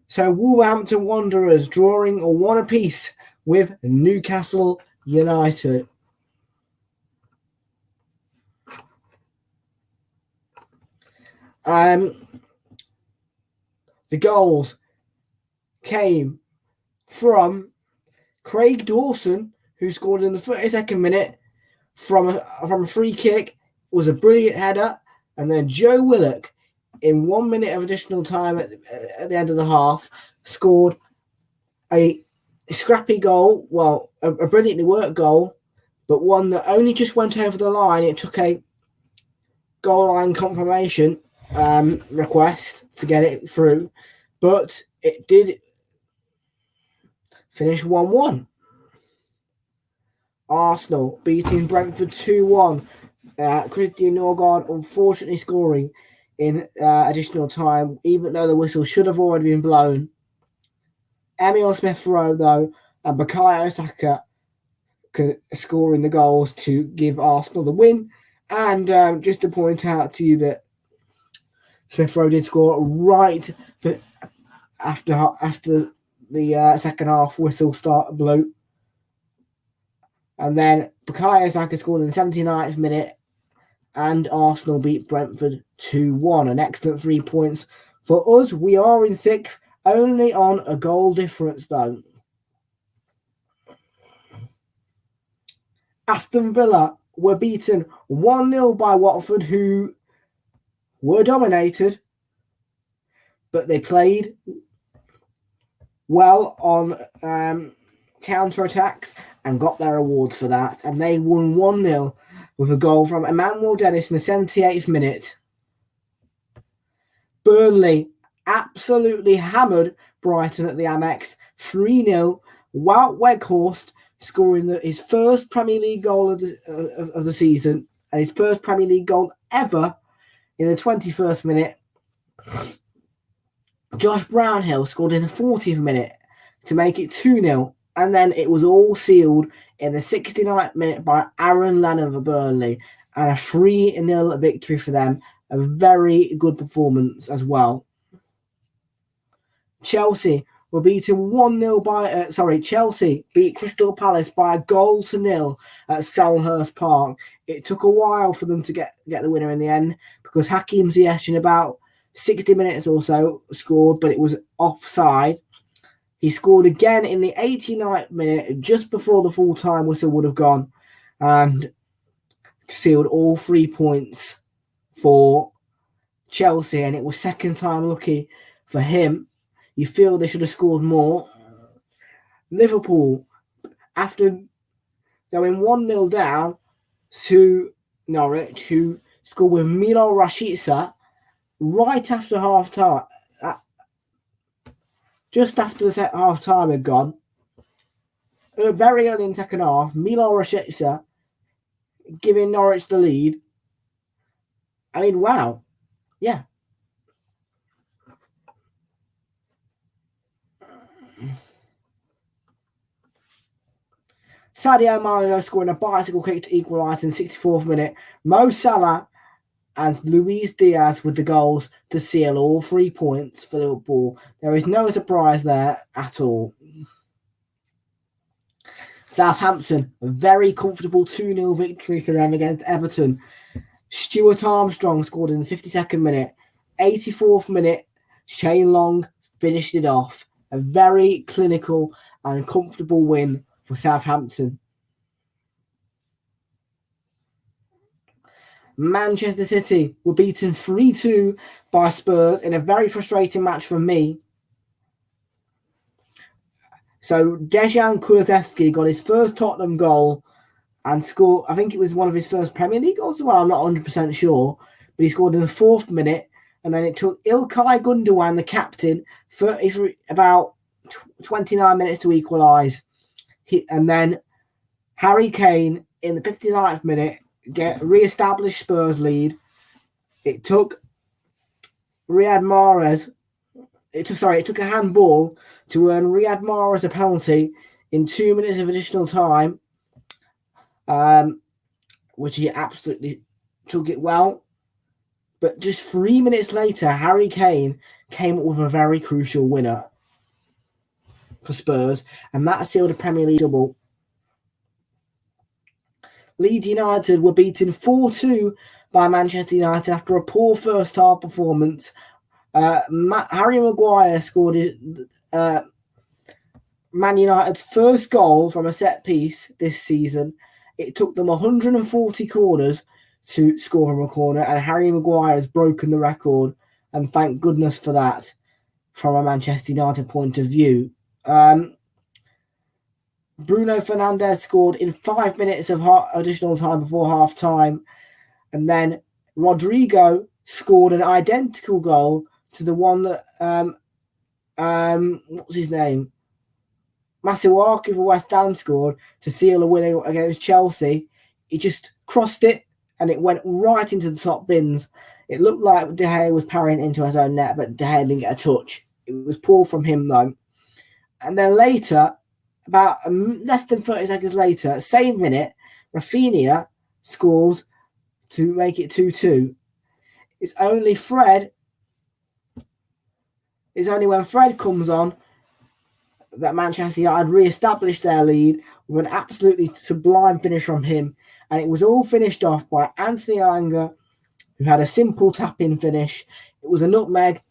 So, Wolverhampton Wanderers drawing 1 apiece with Newcastle United. The goals came from Craig Dawson, who scored in the 32nd minute from a free kick. It was a brilliant header. And then Joe Willock, in 1 minute of additional time at the end of the half, scored a scrappy goal. Well, a brilliantly worked goal, but one that only just went over the line. It took a goal line confirmation request to get it through, but it did finish 1-1. Arsenal beating Brentford 2-1. Christian Norgard unfortunately scoring in additional time, even though the whistle should have already been blown. Emile Smith-Rowe, though, and Bukayo Saka scoring the goals to give Arsenal the win. And just to point out to you that Smith-Rowe did score right after the second half whistle blew. And then Bukayo Saka scored in the 79th minute, and Arsenal beat Brentford 2-1. An excellent 3 points for us. We are in sixth, only on a goal difference, though. Aston Villa were beaten 1-0 by Watford, who were dominated, but they played well on counter-attacks and got their awards for that. And they won 1-0 with a goal from Emmanuel Dennis in the 78th minute. Burnley absolutely hammered Brighton at the Amex 3-0. Wout Weghorst scoring his first Premier League goal of the season and his first Premier League goal ever in the 21st minute. Josh Brownhill scored in the 40th minute to make it 2-0. And then it was all sealed in the 69th minute by Aaron Lennon for Burnley. And a 3-0 victory for them. A very good performance as well. Chelsea were beaten 1-0 by... Chelsea beat Crystal Palace by 1-0 at Selhurst Park. It took a while for them to get the winner in the end because Hakim Ziyech in about 60 minutes or so scored, but it was offside. He scored again in the 89th minute, just before the full-time whistle would have gone, and sealed all 3 points for Chelsea, and it was second time lucky for him. You feel they should have scored more. Liverpool, after going 1-0 down to Norwich, who scored with Milo Rashica right after half-time, just after the half-time had gone, very early in the second half, Milo Rashica giving Norwich the lead. I mean, wow. Yeah. Sadio Mane scoring a bicycle kick to equalise in the 64th minute. Mo Salah and Luis Diaz with the goals to seal all 3 points for Liverpool. There is no surprise there at all. Southampton, a very comfortable 2-0 victory for them against Everton. Stuart Armstrong scored in the 52nd minute. 84th minute, Shane Long finished it off. A very clinical and comfortable win for Southampton. Manchester City were beaten 3-2 by Spurs in a very frustrating match for me. So Dejan Kulusevski got his first Tottenham goal and scored, I think it was one of his first Premier League goals. Well, I'm not 100% sure, but he scored in the 4th minute, and then it took Ilkay Gundogan, the captain, for about 29 minutes to equalise. And then Harry Kane in the 59th minute re-established Spurs lead. It took Riyad Mahrez. It took a handball to earn Riyad Mahrez a penalty in 2 minutes of additional time, which he absolutely took it well. But just 3 minutes later, Harry Kane came up with a very crucial winner for Spurs, and that sealed a Premier League double. Leeds United were beaten 4-2 by Manchester United after a poor first half performance. Harry Maguire scored Man United's first goal from a set piece this season. It took them 140 corners to score from a corner, and Harry Maguire has broken the record, and thank goodness for that from a Manchester United point of view. Bruno Fernandes scored in 5 minutes of additional time before half-time, and then Rodrigo scored an identical goal to the one that what's his name? Masuaku for West Ham scored to seal a win against Chelsea. He just crossed it and it went right into the top bins. It looked like De Gea was parrying into his own net, but De Gea didn't get a touch. It was poor from him though. And then later, about less than 30 seconds later, same minute, Rafinha scores to make it 2-2. It's only when Fred comes on that Manchester United re-established their lead with an absolutely sublime finish from him. And it was all finished off by Anthony Elanga, who had a simple tap-in finish. It was a nutmeg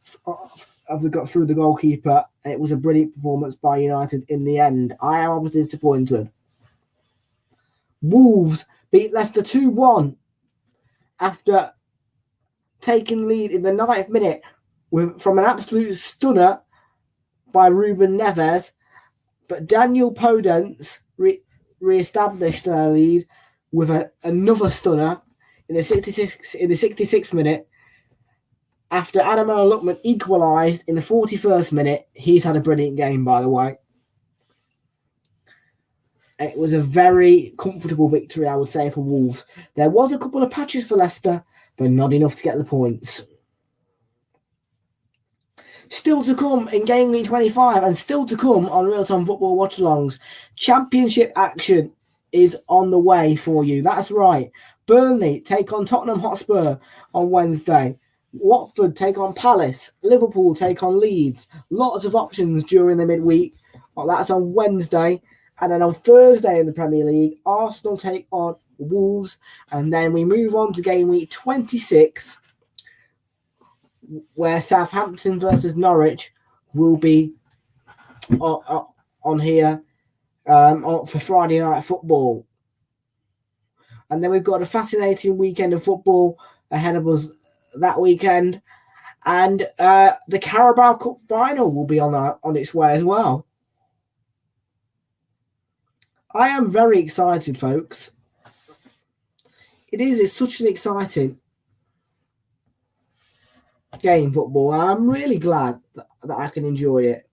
through the goalkeeper, and it was a brilliant performance by United in the end. I am obviously disappointed. Wolves beat Leicester 2-1 after taking lead in the 9th minute from an absolute stunner by Ruben Neves, but Daniel Podence re-established their lead with another stunner in the 66th minute. After Ademola Lookman equalised in the 41st minute, he's had a brilliant game, by the way. It was a very comfortable victory, I would say, for Wolves. There was a couple of patches for Leicester, but not enough to get the points. Still to come in Game Week 25 and still to come on Realltom Football Watch-Alongs. Championship action is on the way for you. That's right. Burnley take on Tottenham Hotspur on Wednesday. Watford take on Palace. Liverpool take on Leeds. Lots of options during the midweek. Well, that's on Wednesday. And then on Thursday in the Premier League, Arsenal take on Wolves. And then we move on to Game Week 26, where Southampton versus Norwich will be on here for Friday Night Football. And then we've got a fascinating weekend of football ahead of us that weekend. And the Carabao Cup final will be on its way as well. I am very excited, folks. It's such an exciting game, football. I'm really glad that I can enjoy it.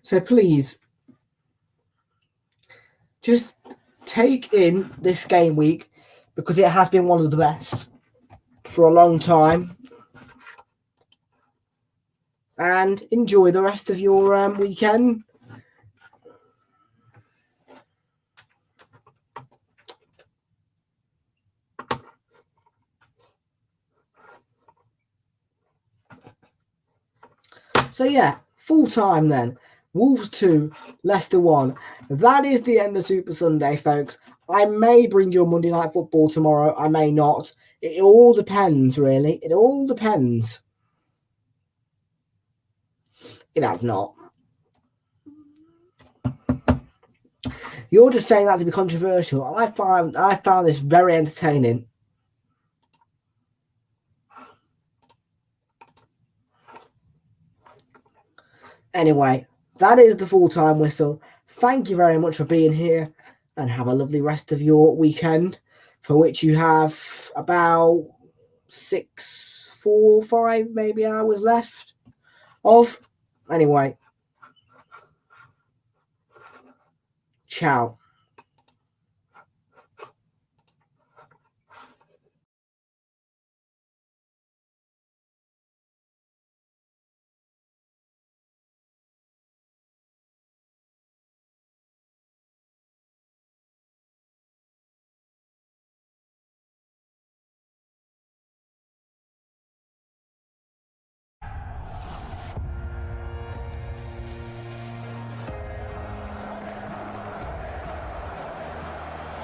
So please, just take in this game week because it has been one of the best for a long time. And enjoy the rest of your weekend. So yeah, full time then. Wolves 2, Leicester 1. That is the end of Super Sunday, folks. I may bring you a Monday Night Football tomorrow. I may not. It all depends, really. It all depends. It has not. You're just saying that to be controversial. I found this very entertaining. Anyway, that is the full-time whistle. Thank you very much for being here and have a lovely rest of your weekend, for which you have about 4 or 5 maybe hours left of. Anyway, ciao.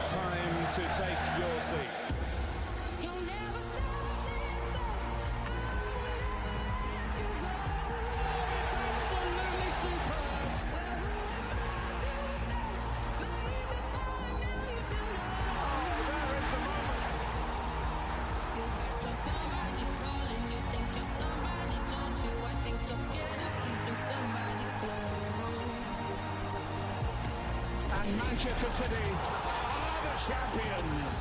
Time to take your seat. You'll never stop this thing. Absolutely superb. And Manchester City are the champions.